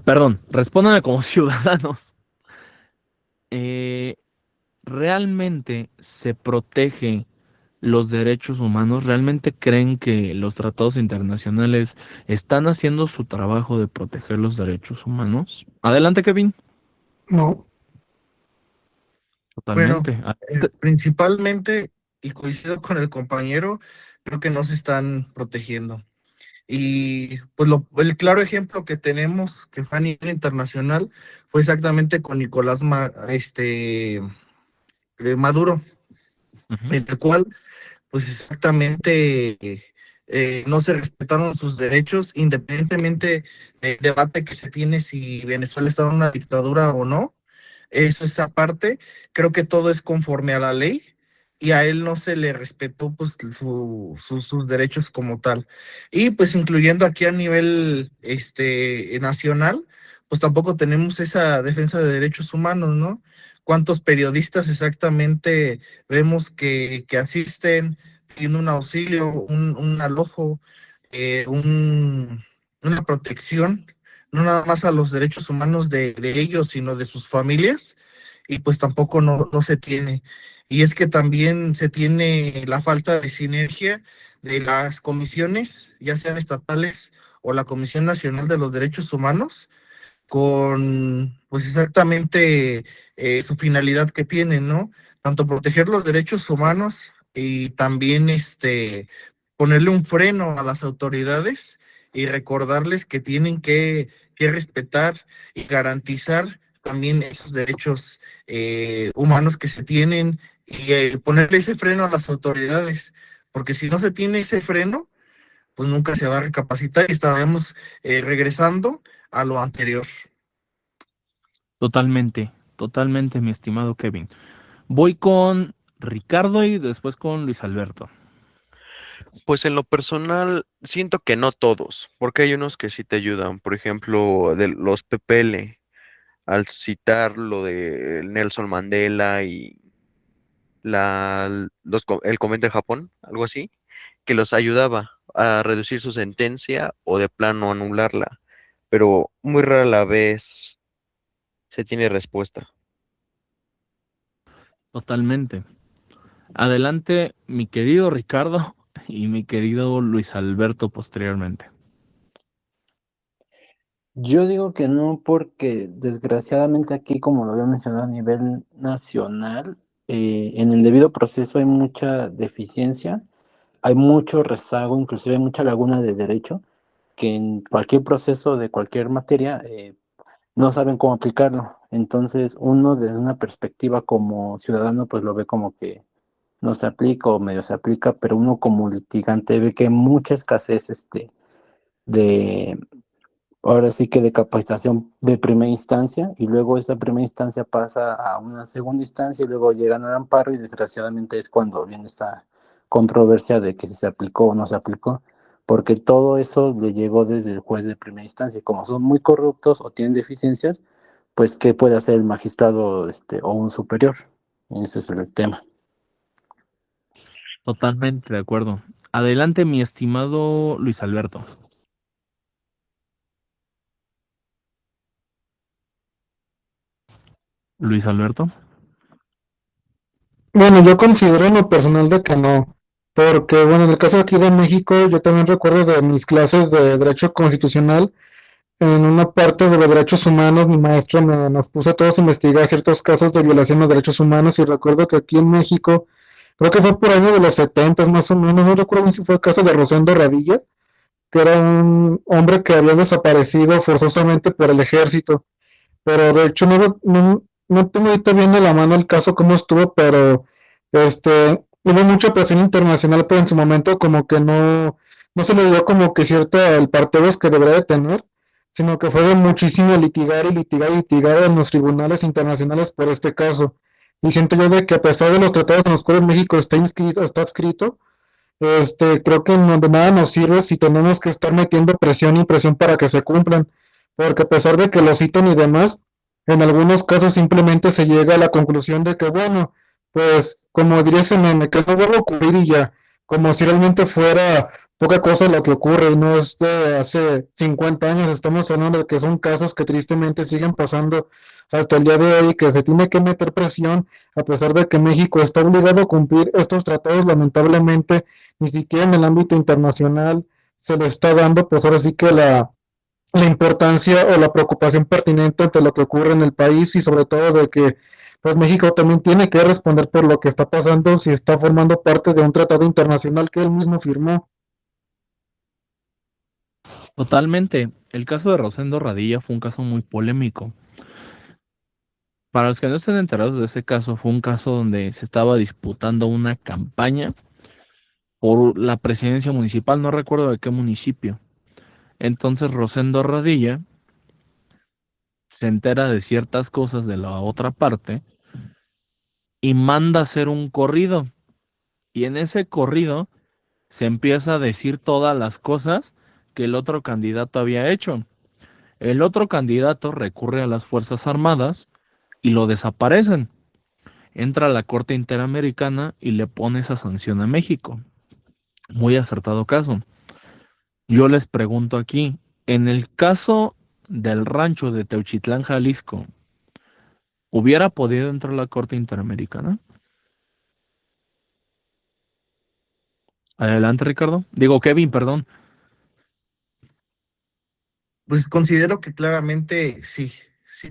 [SPEAKER 1] Perdón, respóndanme como ciudadanos. Eh, ¿Realmente se protege los derechos humanos? ¿Realmente creen que los tratados internacionales están haciendo su trabajo de proteger los derechos humanos? Adelante, Kevin.
[SPEAKER 15] No.
[SPEAKER 13] Bueno,
[SPEAKER 1] Totalmente. Adelante.
[SPEAKER 13] principalmente, y coincido con el compañero, creo que no se están protegiendo. Y pues el claro ejemplo que tenemos, que fue a nivel internacional, fue exactamente con Nicolás Maduro,
[SPEAKER 1] Ujú.
[SPEAKER 13] en el cual pues exactamente no se respetaron sus derechos, independientemente del debate que se tiene si Venezuela está en una dictadura o no. Eso es aparte, creo que todo es conforme a la ley y a él no se le respetó pues sus derechos como tal. Y pues incluyendo aquí a nivel nacional, pues tampoco tenemos esa defensa de derechos humanos, ¿no? ¿Cuántos periodistas exactamente vemos que asisten pidiendo un auxilio, un alojo, una protección, no nada más a los derechos humanos de ellos, sino de sus familias, y pues tampoco no se tiene. Y es que también se tiene la falta de sinergia de las comisiones, ya sean estatales o la Comisión Nacional de los Derechos Humanos, con pues exactamente su finalidad que tienen, ¿no? Tanto proteger los derechos humanos y también ponerle un freno a las autoridades y recordarles que tienen que respetar y garantizar también esos derechos humanos que se tienen y ponerle ese freno a las autoridades, porque si no se tiene ese freno, pues nunca se va a recapacitar y estaremos regresando a lo anterior.
[SPEAKER 1] Totalmente, mi estimado Kevin. Voy con Ricardo y después con Luis Alberto.
[SPEAKER 3] Pues en lo personal, siento que no todos, porque hay unos que sí te ayudan. Por ejemplo, de los PPL, al citar lo de Nelson Mandela y el convento de Japón, algo así, que los ayudaba a reducir su sentencia o de plano anularla, pero muy rara la vez se tiene respuesta.
[SPEAKER 1] Totalmente. Adelante, mi querido Ricardo y mi querido Luis Alberto posteriormente.
[SPEAKER 14] Yo digo que no, porque desgraciadamente aquí, como lo había mencionado a nivel nacional, en el debido proceso hay mucha deficiencia, hay mucho rezago, inclusive hay mucha laguna de derecho, que en cualquier proceso de cualquier materia no saben cómo aplicarlo. Entonces, uno desde una perspectiva como ciudadano, pues lo ve como que no se aplica o medio se aplica, pero uno como litigante ve que hay mucha escasez de ahora sí que de capacitación de primera instancia, y luego esa primera instancia pasa a una segunda instancia y luego llegan al amparo y desgraciadamente es cuando viene esta controversia de que si se aplicó o no se aplicó, porque todo eso le llegó desde el juez de primera instancia, y como son muy corruptos o tienen deficiencias, pues ¿qué puede hacer el magistrado o un superior? Ese es el tema.
[SPEAKER 1] Totalmente de acuerdo. Adelante, mi estimado Luis Alberto. Luis Alberto.
[SPEAKER 15] Bueno, yo considero en lo personal de que no, porque bueno, en el caso aquí de México, yo también recuerdo de mis clases de Derecho Constitucional, en una parte de los derechos humanos, mi maestro nos puso a todos a investigar ciertos casos de violación de derechos humanos y recuerdo que aquí en México, creo que fue por año de los 70 más o menos, no recuerdo bien si fue el caso de Rosendo Radilla, que era un hombre que había desaparecido forzosamente por el ejército. Pero de hecho no tengo ahorita bien de la mano el caso cómo estuvo, pero hubo mucha presión internacional, pero en su momento como que no se le dio como que cierto el parteos que debería de tener, sino que fue de muchísimo litigar y litigar y litigar en los tribunales internacionales por este caso. Y siento yo de que a pesar de los tratados en los cuales México está escrito, creo que de nada nos sirve si tenemos que estar metiendo presión y presión para que se cumplan, porque a pesar de que lo citan y demás, en algunos casos simplemente se llega a la conclusión de que, bueno, pues como diría ese meme, que no vuelva a ocurrir y ya, como si realmente fuera poca cosa lo que ocurre y no es de hace 50 años, estamos hablando de que son casos que tristemente siguen pasando hasta el día de hoy, que se tiene que meter presión, a pesar de que México está obligado a cumplir estos tratados, lamentablemente ni siquiera en el ámbito internacional se le está dando, pues ahora sí que la importancia o la preocupación pertinente ante lo que ocurre en el país y sobre todo de que pues México también tiene que responder por lo que está pasando si está formando parte de un tratado internacional que él mismo firmó.
[SPEAKER 1] Totalmente. El caso de Rosendo Radilla fue un caso muy polémico. Para los que no estén enterados de ese caso, fue un caso donde se estaba disputando una campaña por la presidencia municipal, no recuerdo de qué municipio. Entonces Rosendo Radilla se entera de ciertas cosas de la otra parte y manda hacer un corrido. Y en ese corrido se empieza a decir todas las cosas que el otro candidato había hecho. El otro candidato recurre a las Fuerzas Armadas y lo desaparecen. Entra a la Corte Interamericana y le pone esa sanción a México. Muy acertado caso. Yo les pregunto aquí, en el caso del rancho de Teuchitlán, Jalisco, ¿hubiera podido entrar a la Corte Interamericana? Adelante, Ricardo. Digo, Kevin, perdón.
[SPEAKER 13] Pues considero que claramente sí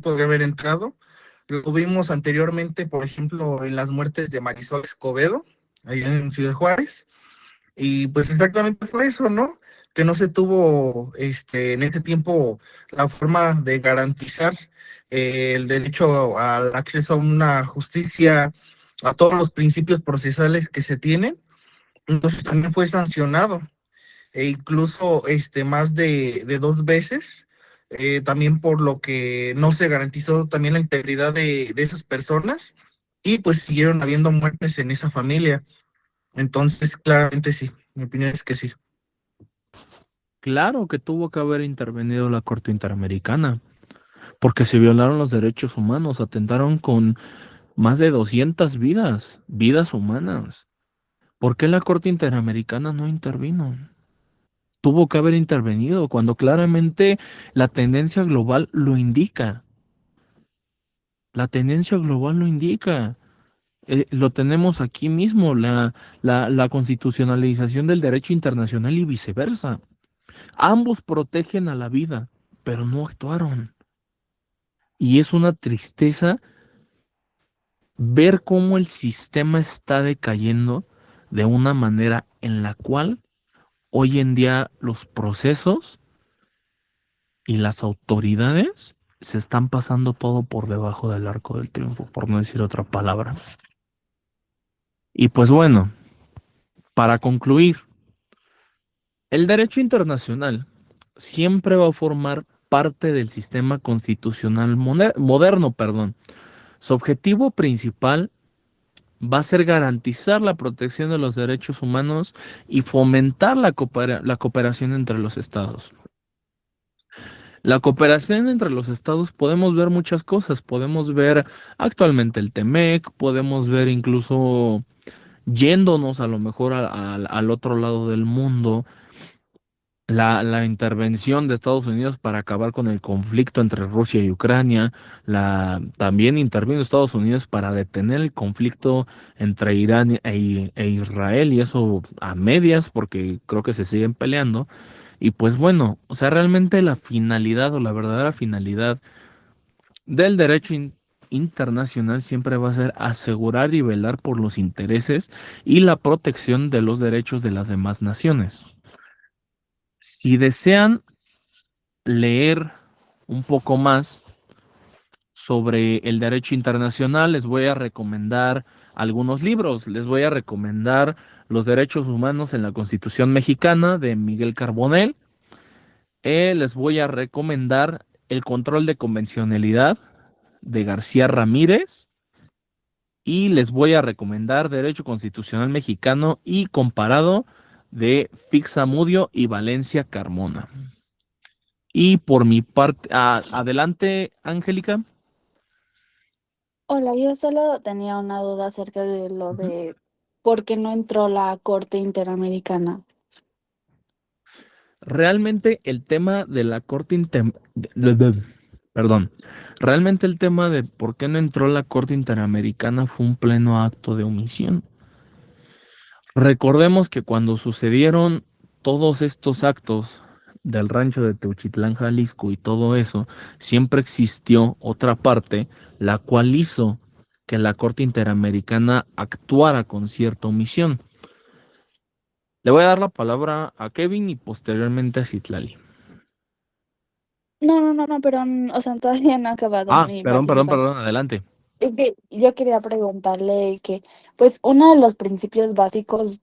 [SPEAKER 13] podría haber entrado. Lo vimos anteriormente, por ejemplo, en las muertes de Marisol Escobedo, allá en Ciudad Juárez. Y pues exactamente fue eso, ¿no? Que no se tuvo en ese tiempo la forma de garantizar el derecho al acceso a una justicia, a todos los principios procesales que se tienen. Entonces también fue sancionado, e incluso más de 2 veces, también por lo que no se garantizó también la integridad de esas personas, y pues siguieron habiendo muertes en esa familia. Entonces, claramente sí, mi opinión es que sí.
[SPEAKER 1] Claro que tuvo que haber intervenido la Corte Interamericana, porque se violaron los derechos humanos, atentaron con más de 200 vidas humanas. ¿Por qué la Corte Interamericana no intervino? Tuvo que haber intervenido cuando claramente la tendencia global lo indica. La tendencia global lo indica. Lo tenemos aquí mismo, la constitucionalización del derecho internacional y viceversa. Ambos protegen a la vida, pero no actuaron. Y es una tristeza ver cómo el sistema está decayendo de una manera en la cual hoy en día los procesos y las autoridades se están pasando todo por debajo del arco del triunfo, por no decir otra palabra. Y pues bueno, para concluir, el derecho internacional siempre va a formar parte del sistema constitucional moderno, perdón. Su objetivo principal va a ser garantizar la protección de los derechos humanos y fomentar la cooperación entre los estados. La cooperación entre los estados podemos ver muchas cosas. Podemos ver actualmente el TEMEC, podemos ver incluso yéndonos a lo mejor al otro lado del mundo, la intervención de Estados Unidos para acabar con el conflicto entre Rusia y Ucrania. También intervino Estados Unidos para detener el conflicto entre Irán e Israel, y eso a medias porque creo que se siguen peleando. Y pues bueno, o sea, realmente la finalidad o la verdadera finalidad del derecho internacional siempre va a ser asegurar y velar por los intereses y la protección de los derechos de las demás naciones. Si desean leer un poco más sobre el derecho internacional, les voy a recomendar algunos libros. Les voy a recomendar Los Derechos Humanos en la Constitución Mexicana de Miguel Carbonell. Les voy a recomendar El Control de Convencionalidad de García Ramírez. Y les voy a recomendar Derecho Constitucional Mexicano y Comparado de Fixamudio y Valencia Carmona. Y por mi parte, adelante, Angélica.
[SPEAKER 11] Hola, yo solo tenía una duda acerca de lo de por qué no entró la Corte Interamericana.
[SPEAKER 1] Realmente el tema de la perdón, realmente el tema de por qué no entró la Corte Interamericana fue un pleno acto de omisión. Recordemos que cuando sucedieron todos estos actos del rancho de Teuchitlán, Jalisco y todo eso, siempre existió otra parte, la cual hizo que la Corte Interamericana actuara con cierta omisión. Le voy a dar la palabra a Kevin y posteriormente a Citlali.
[SPEAKER 11] No, pero, o sea, todavía no ha acabado mi participación.
[SPEAKER 1] Perdón, adelante.
[SPEAKER 11] Es que yo quería preguntarle que, pues, uno de los principios básicos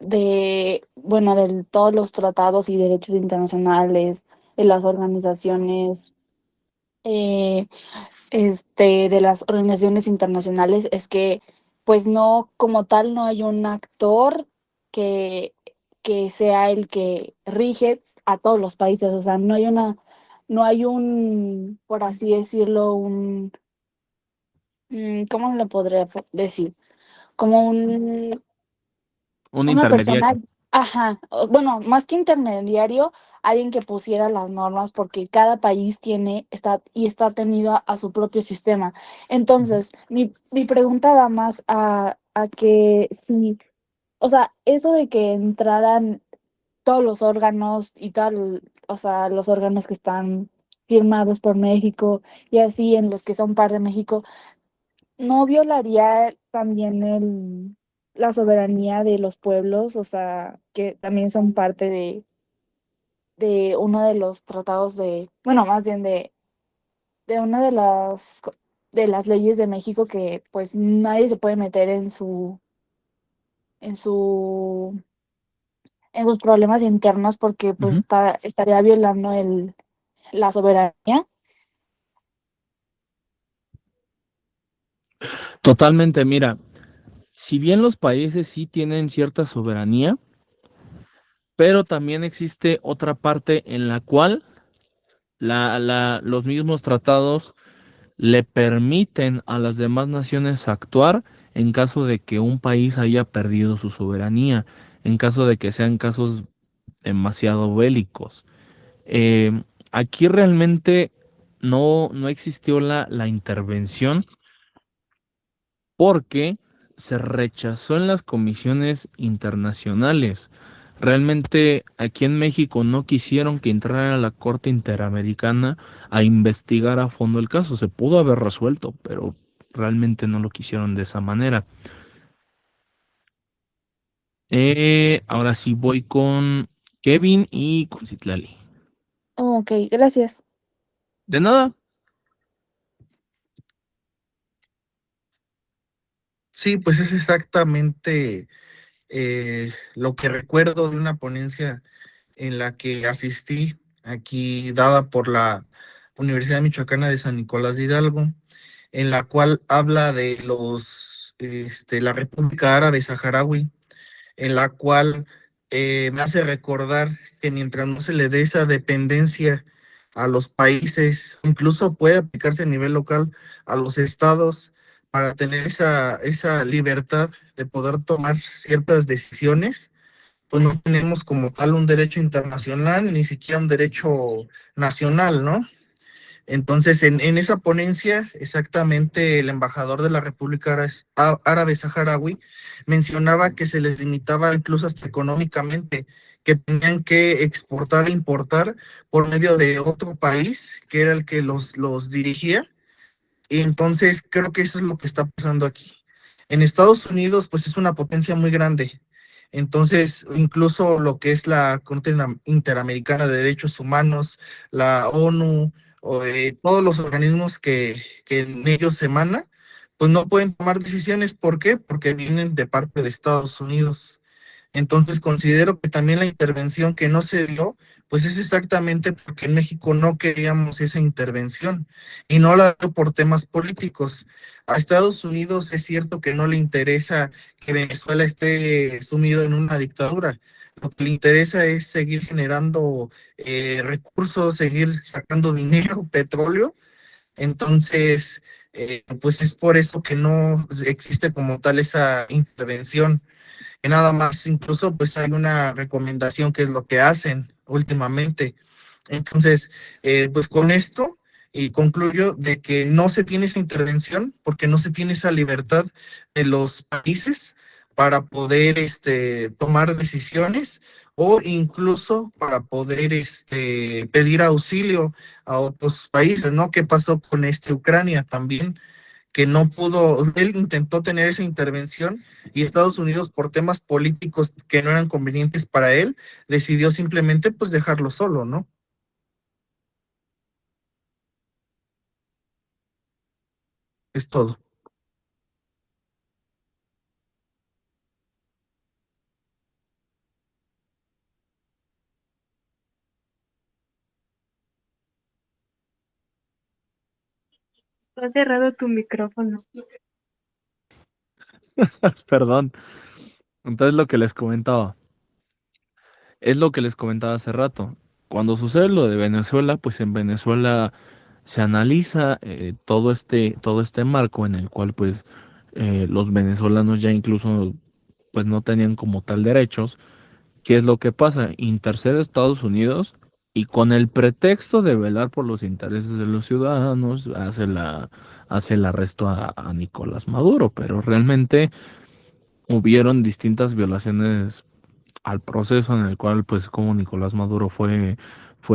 [SPEAKER 11] de, bueno, de todos los tratados y derechos internacionales, de las organizaciones, eh, de las organizaciones internacionales, es que, pues, no, como tal, no hay un actor que, que sea el que rige a todos los países, o sea, no hay un, por así decirlo, ¿cómo lo podría decir? Como
[SPEAKER 1] Un
[SPEAKER 11] una
[SPEAKER 1] intermediario.
[SPEAKER 11] persona, ajá, bueno, más que intermediario, alguien que pusiera las normas, porque cada país está tenido a su propio sistema. Entonces, mi pregunta va más a que si, o sea, eso de que entraran todos los órganos y tal, o sea, los órganos que están firmados por México y así en los que son parte de México, ¿no violaría también la soberanía de los pueblos? O sea, que también son parte de uno de los tratados bueno, más bien de una de las leyes de México que pues nadie se puede meter en su, en sus problemas internos porque pues estaría violando la soberanía.
[SPEAKER 1] Totalmente, mira, si bien los países sí tienen cierta soberanía, pero también existe otra parte en la cual los mismos tratados le permiten a las demás naciones actuar en caso de que un país haya perdido su soberanía, en caso de que sean casos demasiado bélicos. Aquí realmente no existió la intervención porque se rechazó en las comisiones internacionales. Realmente aquí en México no quisieron que entrara a la Corte Interamericana a investigar a fondo el caso. Se pudo haber resuelto, pero realmente no lo quisieron de esa manera. Ahora sí voy con Kevin y con Citlali.
[SPEAKER 11] Ok, gracias.
[SPEAKER 1] De nada.
[SPEAKER 13] Sí, pues es exactamente lo que recuerdo de una ponencia en la que asistí aquí dada por la Universidad Michoacana de San Nicolás de Hidalgo, en la cual habla de la República Árabe Saharaui, en la cual me hace recordar que mientras no se le dé esa dependencia a los países, incluso puede aplicarse a nivel local a los estados para tener esa libertad de poder tomar ciertas decisiones, pues no tenemos como tal un derecho internacional, ni siquiera un derecho nacional, ¿no? Entonces, en esa ponencia, exactamente el embajador de la República Árabe Saharaui mencionaba que se les limitaba incluso hasta económicamente, que tenían que exportar e importar por medio de otro país, que era el que los dirigía. Y entonces creo que eso es lo que está pasando aquí. En Estados Unidos, pues es una potencia muy grande. Entonces, incluso lo que es la Corte Interamericana de Derechos Humanos, la ONU, todos los organismos que en ellos se emana, pues no pueden tomar decisiones. ¿Por qué? Porque vienen de parte de Estados Unidos. Entonces considero que también la intervención que no se dio, pues es exactamente porque en México no queríamos esa intervención y no la dio por temas políticos. A Estados Unidos es cierto que no le interesa que Venezuela esté sumido en una dictadura. Lo que le interesa es seguir generando recursos, seguir sacando dinero, petróleo. Entonces, pues es por eso que no existe como tal esa intervención, que nada más, incluso pues hay una recomendación que es lo que hacen últimamente. Entonces, pues con esto y concluyo de que no se tiene esa intervención porque no se tiene esa libertad de los países para poder tomar decisiones o incluso para poder pedir auxilio a otros países, ¿no? ¿Qué pasó con Ucrania también? Que no pudo, él intentó tener esa intervención y Estados Unidos por temas políticos que no eran convenientes para él, decidió simplemente pues dejarlo solo, ¿no? Es todo.
[SPEAKER 8] Has cerrado tu micrófono.
[SPEAKER 1] Perdón. Entonces lo que les comentaba, es lo que les comentaba hace rato. Cuando sucede lo de Venezuela, pues en Venezuela se analiza todo este marco en el cual pues los venezolanos ya incluso pues no tenían como tal derechos. ¿Qué es lo que pasa? Intercede Estados Unidos y con el pretexto de velar por los intereses de los ciudadanos hace el arresto a Nicolás Maduro, pero realmente hubieron distintas violaciones al proceso en el cual pues como Nicolás Maduro fue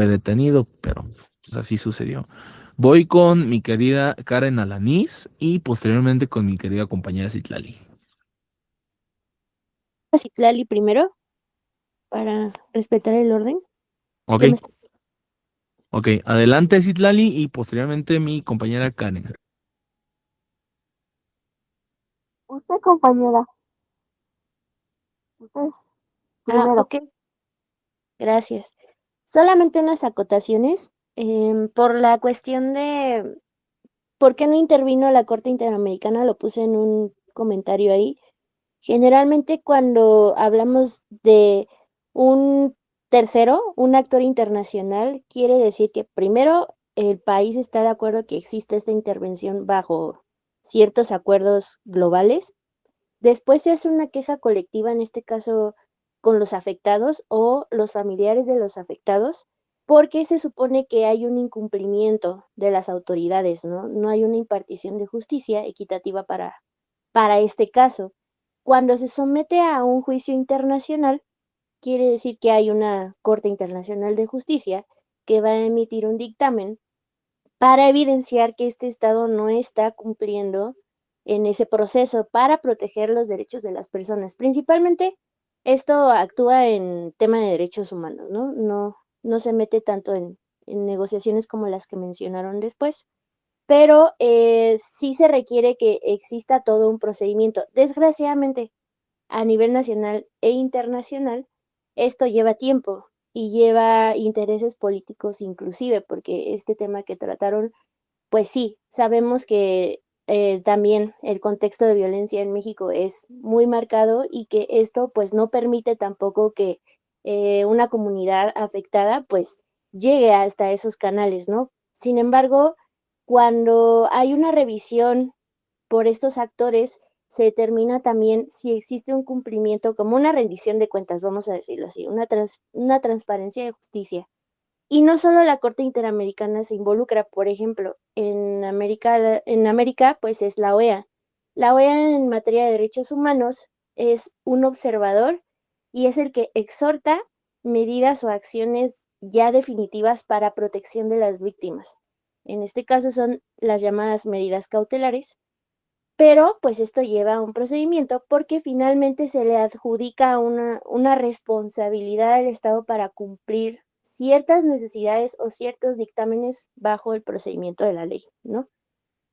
[SPEAKER 1] detenido, pero pues, así sucedió. Voy con mi querida Karen Alanís y posteriormente con mi querida compañera Citlali.
[SPEAKER 9] Citlali primero, para respetar el orden.
[SPEAKER 1] Ok,
[SPEAKER 9] Yo me-
[SPEAKER 1] ok, adelante Citlali y posteriormente mi compañera Karen.
[SPEAKER 5] Usted, compañera, usted primero.
[SPEAKER 9] Ok, gracias. Solamente unas acotaciones por la cuestión de por qué no intervino la Corte Interamericana, lo puse en un comentario ahí. Generalmente cuando hablamos de un tercero, un actor internacional, quiere decir que primero el país está de acuerdo que existe esta intervención bajo ciertos acuerdos globales. Después se hace una queja colectiva, en este caso con los afectados o los familiares de los afectados, porque se supone que hay un incumplimiento de las autoridades, ¿no? No hay una impartición de justicia equitativa para este caso. Cuando se somete a un juicio internacional, quiere decir que hay una Corte Internacional de Justicia que va a emitir un dictamen para evidenciar que este Estado no está cumpliendo en ese proceso para proteger los derechos de las personas. Principalmente, esto actúa en tema de derechos humanos, ¿no? No se mete tanto en negociaciones como las que mencionaron después, pero sí se requiere que exista todo un procedimiento. Desgraciadamente, a nivel nacional e internacional, esto lleva tiempo. y lleva intereses políticos inclusive, porque este tema que trataron, pues sí, sabemos que también el contexto de violencia en México es muy marcado y que esto pues no permite tampoco que una comunidad afectada pues llegue hasta esos canales, ¿no? Sin embargo, cuando hay una revisión por estos actores, se determina también si existe un cumplimiento, como una rendición de cuentas, vamos a decirlo así, una transparencia de justicia. Y no solo la Corte Interamericana se involucra, por ejemplo, en América, pues es la OEA. La OEA en materia de derechos humanos es un observador y es el que exhorta medidas o acciones ya definitivas para protección de las víctimas. En este caso son las llamadas medidas cautelares, pero pues esto lleva a un procedimiento porque finalmente se le adjudica una responsabilidad al Estado para cumplir ciertas necesidades o ciertos dictámenes bajo el procedimiento de la ley, ¿no?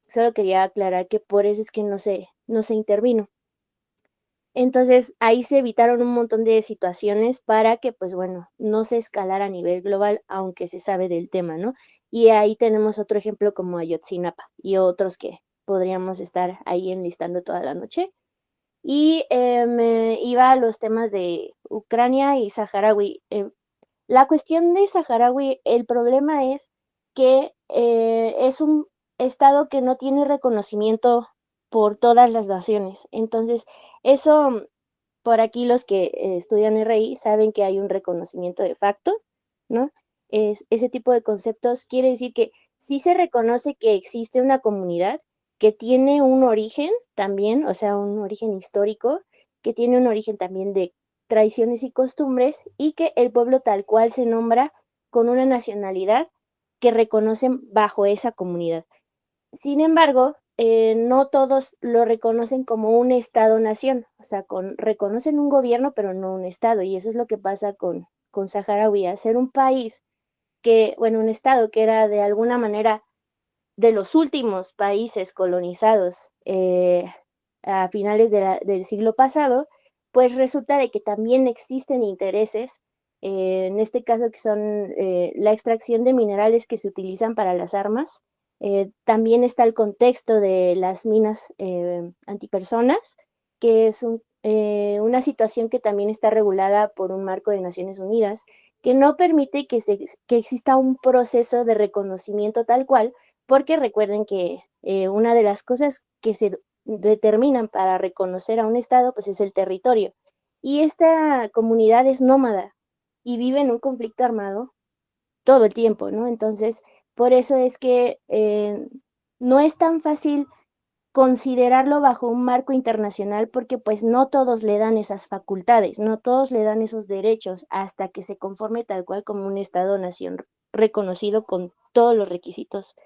[SPEAKER 9] Solo quería aclarar que por eso es que no se intervino. Entonces, ahí se evitaron un montón de situaciones para que, pues bueno, no se escalara a nivel global, aunque se sabe del tema, ¿no? Y ahí tenemos otro ejemplo como Ayotzinapa y otros que podríamos estar ahí enlistando toda la noche. Y me iba a los temas de Ucrania y saharaui. La cuestión de saharaui, el problema es que es un estado que no tiene reconocimiento por todas las naciones. Entonces, eso, por aquí los que estudian RI saben que hay un reconocimiento de facto, ¿no? Ese tipo de conceptos quiere decir que sí se reconoce que existe una comunidad que tiene un origen también, o sea, un origen histórico, que tiene un origen también de tradiciones y costumbres, y que el pueblo tal cual se nombra con una nacionalidad que reconocen bajo esa comunidad. Sin embargo, no todos lo reconocen como un Estado-nación, o sea, reconocen un gobierno, pero no un Estado, y eso es lo que pasa con Saharaui, ser un país que, bueno, un Estado que era de alguna manera de los últimos países colonizados a finales del siglo pasado, pues resulta de que también existen intereses, en este caso que son la extracción de minerales que se utilizan para las armas. También está el contexto de las minas antipersonas, que es una situación que también está regulada por un marco de Naciones Unidas, que no permite que exista un proceso de reconocimiento tal cual, porque recuerden que una de las cosas que se determinan para reconocer a un estado, pues es el territorio. Y esta comunidad es nómada y vive en un conflicto armado todo el tiempo, ¿no? Entonces, por eso es que no es tan fácil considerarlo bajo un marco internacional porque pues no todos le dan esas facultades, no todos le dan esos derechos hasta que se conforme tal cual como un Estado-nación reconocido con todos los requisitos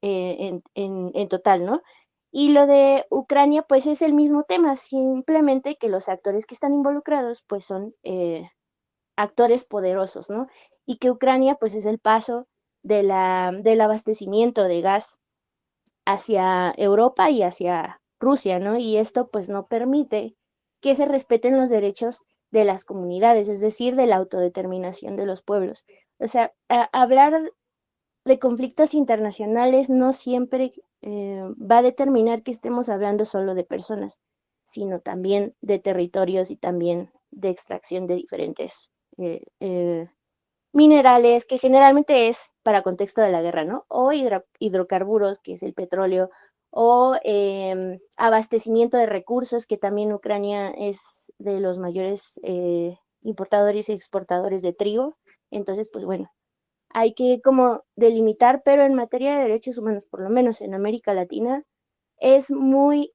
[SPEAKER 9] en total, ¿no? Y lo de Ucrania, pues es el mismo tema, simplemente que los actores que están involucrados, pues son actores poderosos, ¿no? Y que Ucrania, pues es el paso del abastecimiento de gas hacia Europa y hacia Rusia, ¿no? Y esto, pues no permite que se respeten los derechos de las comunidades, es decir, de la autodeterminación de los pueblos. O sea, hablar de conflictos internacionales no siempre va a determinar que estemos hablando solo de personas, sino también de territorios y también de extracción de diferentes minerales, que generalmente es para contexto de la guerra, ¿no? O hidrocarburos, que es el petróleo, o abastecimiento de recursos, que también Ucrania es de los mayores importadores y exportadores de trigo. Entonces, pues bueno, hay que como delimitar, pero en materia de derechos humanos, por lo menos en América Latina, es muy,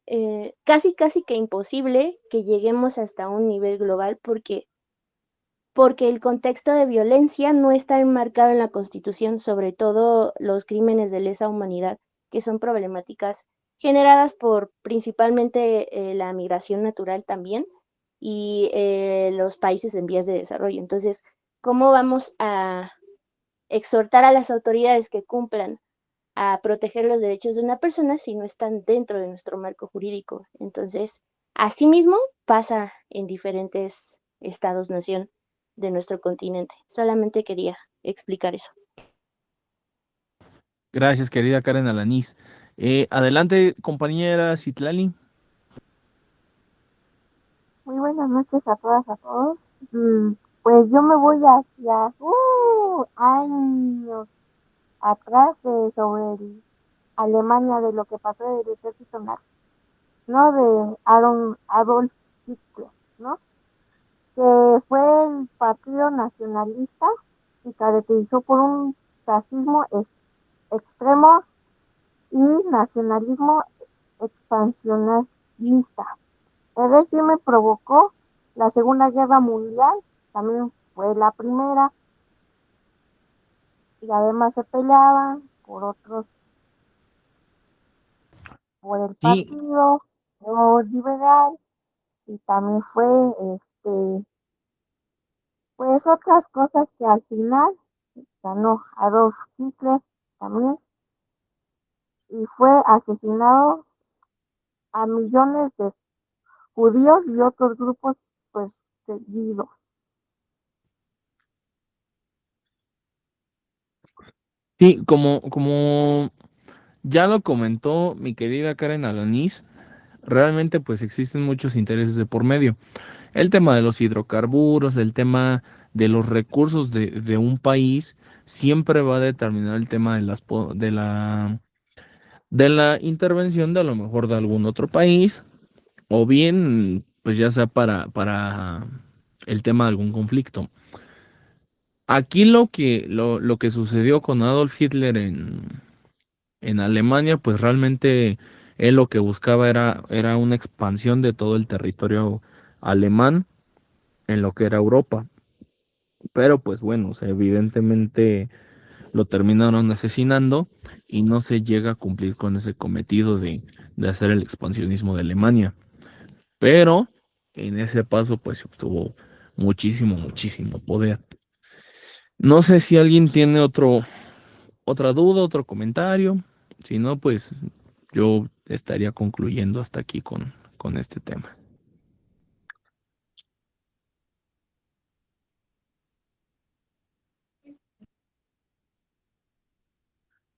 [SPEAKER 9] casi que imposible que lleguemos hasta un nivel global porque el contexto de violencia no está enmarcado en la Constitución, sobre todo los crímenes de lesa humanidad, que son problemáticas generadas por principalmente la migración natural también y los países en vías de desarrollo. Entonces, ¿cómo vamos a exhortar a las autoridades que cumplan a proteger los derechos de una persona si no están dentro de nuestro marco jurídico? Entonces, asimismo pasa en diferentes estados-nación. de nuestro continente. Solamente quería explicar eso.
[SPEAKER 1] Gracias, querida Karen Alanís. Adelante, compañera Citlali.
[SPEAKER 16] Muy buenas noches a todas, a todos. Pues yo me voy hacia años atrás sobre Alemania, de lo que pasó del ejército nazi, ¿no? De Adolf Hitler, ¿no? Que fue el partido nacionalista y caracterizó por un racismo extremo y nacionalismo expansionista. El régimen provocó la Segunda Guerra Mundial, también fue la primera, y además se peleaban por el
[SPEAKER 1] Sí,
[SPEAKER 16] partido liberal, y también fue, pues otras cosas que al final ganó Adolf Hitler también, y fue asesinado a millones de judíos y otros grupos, pues, seguidos.
[SPEAKER 1] sí, como ya lo comentó mi querida Karen Alanís, realmente pues existen muchos intereses de por medio. El tema de los hidrocarburos, el tema de los recursos de un país, siempre va a determinar el tema de la intervención de a lo mejor de algún otro país, o bien, pues ya sea para el tema de algún conflicto. Aquí lo que sucedió con Adolf Hitler en Alemania, pues realmente él lo que buscaba era una expansión de todo el territorio alemán en lo que era Europa. Pero pues bueno, o sea, evidentemente lo terminaron asesinando y no se llega a cumplir con ese cometido de hacer el expansionismo de Alemania. Pero en ese paso pues se obtuvo muchísimo poder. No sé si alguien tiene otra duda, otro comentario. Si no, pues yo estaría concluyendo hasta aquí con este tema.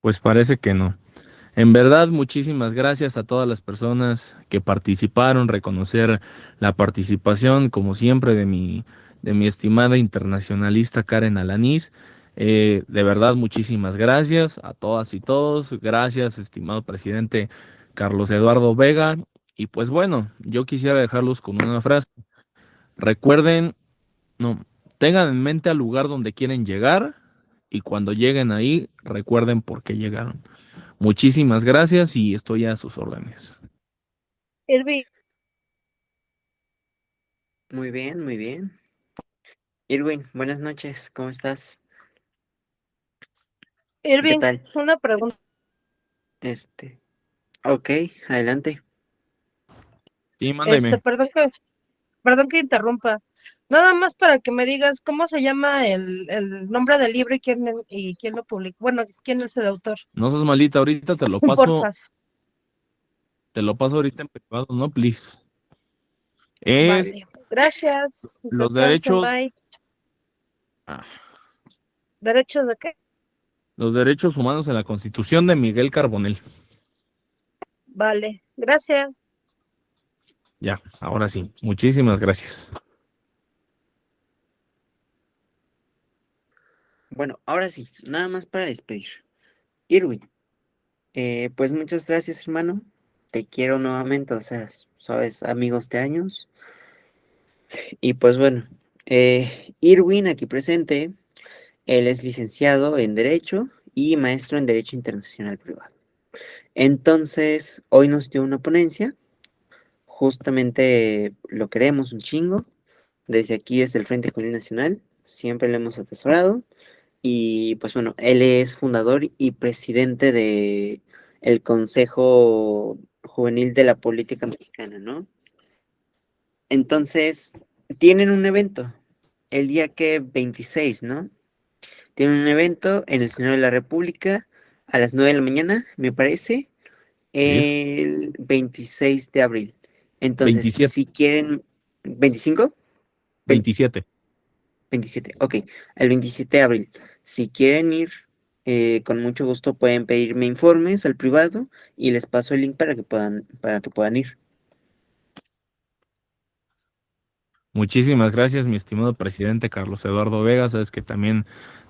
[SPEAKER 1] Pues parece que no. En verdad, muchísimas gracias a todas las personas que participaron, reconocer la participación, como siempre, de mi estimada internacionalista Karen Alanís. De verdad, muchísimas gracias a todas y todos. Gracias, estimado presidente Carlos Eduardo Vega. Y pues bueno, yo quisiera dejarlos con una frase. Recuerden, no, tengan en mente al lugar donde quieren llegar y cuando lleguen ahí, recuerden por qué llegaron. Muchísimas gracias y estoy a sus órdenes.
[SPEAKER 4] Irving,
[SPEAKER 17] Muy bien, muy bien. Irwin, buenas noches, ¿cómo estás? ¿Qué
[SPEAKER 4] Irving,
[SPEAKER 17] tal?
[SPEAKER 4] una pregunta.
[SPEAKER 17] Ok, adelante.
[SPEAKER 1] Sí, mándeme.
[SPEAKER 4] Perdón que interrumpa. Nada más para que me digas cómo se llama el nombre del libro y quién lo publicó. Bueno, quién es el autor.
[SPEAKER 1] No seas malita, ahorita
[SPEAKER 4] Porfas.
[SPEAKER 1] te lo paso ahorita en privado, ¿no? Please. Es
[SPEAKER 4] Vale. Gracias.
[SPEAKER 1] los
[SPEAKER 4] Descansen,
[SPEAKER 1] derechos,
[SPEAKER 4] bye.
[SPEAKER 1] ah,
[SPEAKER 4] ¿Derechos de qué?
[SPEAKER 1] los derechos humanos en la Constitución de Miguel Carbonell.
[SPEAKER 4] Vale. Gracias.
[SPEAKER 1] Ya, ahora sí. Muchísimas gracias.
[SPEAKER 17] Bueno, ahora sí, nada más para despedir. Irwin, pues muchas gracias, hermano. Te quiero nuevamente, o sea, sabes, amigos de años. Y pues bueno, Irwin aquí presente, él es licenciado en Derecho y maestro en Derecho Internacional Privado. Entonces, hoy nos dio una ponencia, justamente lo queremos un chingo. Desde aquí, desde el Frente Juvenil Nacional, siempre lo hemos atesorado. Y pues bueno, él es fundador y presidente de el Consejo Juvenil de la Política Mexicana, ¿no? Entonces, tienen un evento, el día que 26, ¿no? Tienen un evento en el Senado de la República a las 9 de la mañana, me parece,
[SPEAKER 1] Es
[SPEAKER 17] el 26 de abril. Entonces,
[SPEAKER 1] 27.
[SPEAKER 17] si quieren, ¿25?
[SPEAKER 1] 27.
[SPEAKER 17] 27, ok. El 27 de abril. Si quieren ir, con mucho gusto pueden pedirme informes al privado y les paso el link para que puedan ir.
[SPEAKER 1] Muchísimas gracias, mi estimado presidente Carlos Eduardo Vega. Sabes que también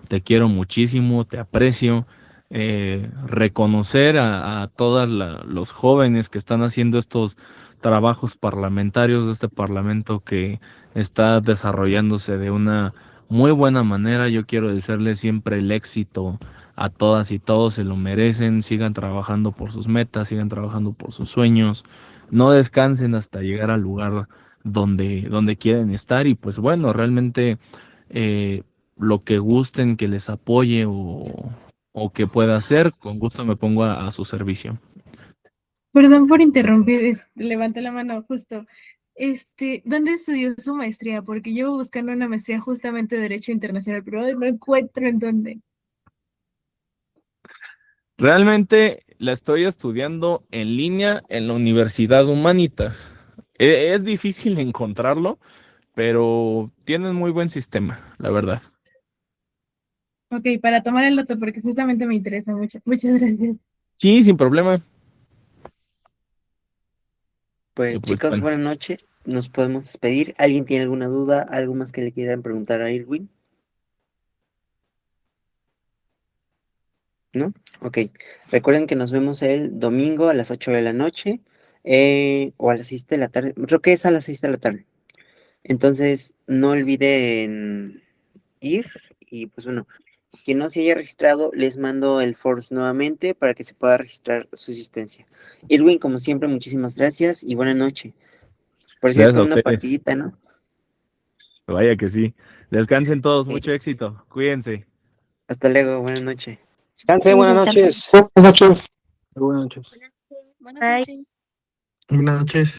[SPEAKER 1] te quiero muchísimo, te aprecio. Reconocer a todos los jóvenes que están haciendo estos trabajos parlamentarios de este parlamento que está desarrollándose de una muy buena manera. Yo quiero desearles siempre el éxito a todas y todos, se lo merecen. Sigan trabajando por sus metas, sigan trabajando por sus sueños. No descansen hasta llegar al lugar donde quieren estar y pues bueno, realmente lo que gusten que les apoye o que pueda hacer, con gusto me pongo a su servicio.
[SPEAKER 18] Perdón por interrumpir, levanté la mano justo. ¿Dónde estudió su maestría? Porque llevo buscando una maestría justamente de Derecho Internacional, pero no encuentro en dónde.
[SPEAKER 1] Realmente la estoy estudiando en línea en la Universidad Humanitas. Es difícil encontrarlo, pero tienen muy buen sistema, la verdad.
[SPEAKER 18] Ok, para tomar el dato, porque justamente me interesa mucho. Muchas gracias.
[SPEAKER 1] Sí, sin problema.
[SPEAKER 17] Pues
[SPEAKER 1] Pues
[SPEAKER 17] chicos,
[SPEAKER 1] bueno.
[SPEAKER 17] buenas noches. Nos podemos despedir. ¿Alguien tiene alguna duda? ¿Algo más que le quieran preguntar a Irwin? ¿No? Ok. Recuerden que nos vemos el domingo a las 8 de la noche o a las 6 de la tarde. Creo que es a las 6 de la tarde. Entonces, no olviden ir y pues bueno, quien no se haya registrado, les mando el form nuevamente para que se pueda registrar su asistencia. Irwin, como siempre, muchísimas gracias y buena noche. Por
[SPEAKER 1] Gracias
[SPEAKER 17] cierto,
[SPEAKER 1] a
[SPEAKER 17] una
[SPEAKER 1] ustedes.
[SPEAKER 17] partidita, ¿no?
[SPEAKER 1] Vaya que sí. Descansen todos,
[SPEAKER 17] Sí.
[SPEAKER 1] mucho éxito. Cuídense.
[SPEAKER 17] Hasta luego, buenas noches.
[SPEAKER 2] Descansen, buenas noches.
[SPEAKER 15] Buenas noches.
[SPEAKER 11] Buenas noches.
[SPEAKER 4] Bye.
[SPEAKER 13] Buenas noches.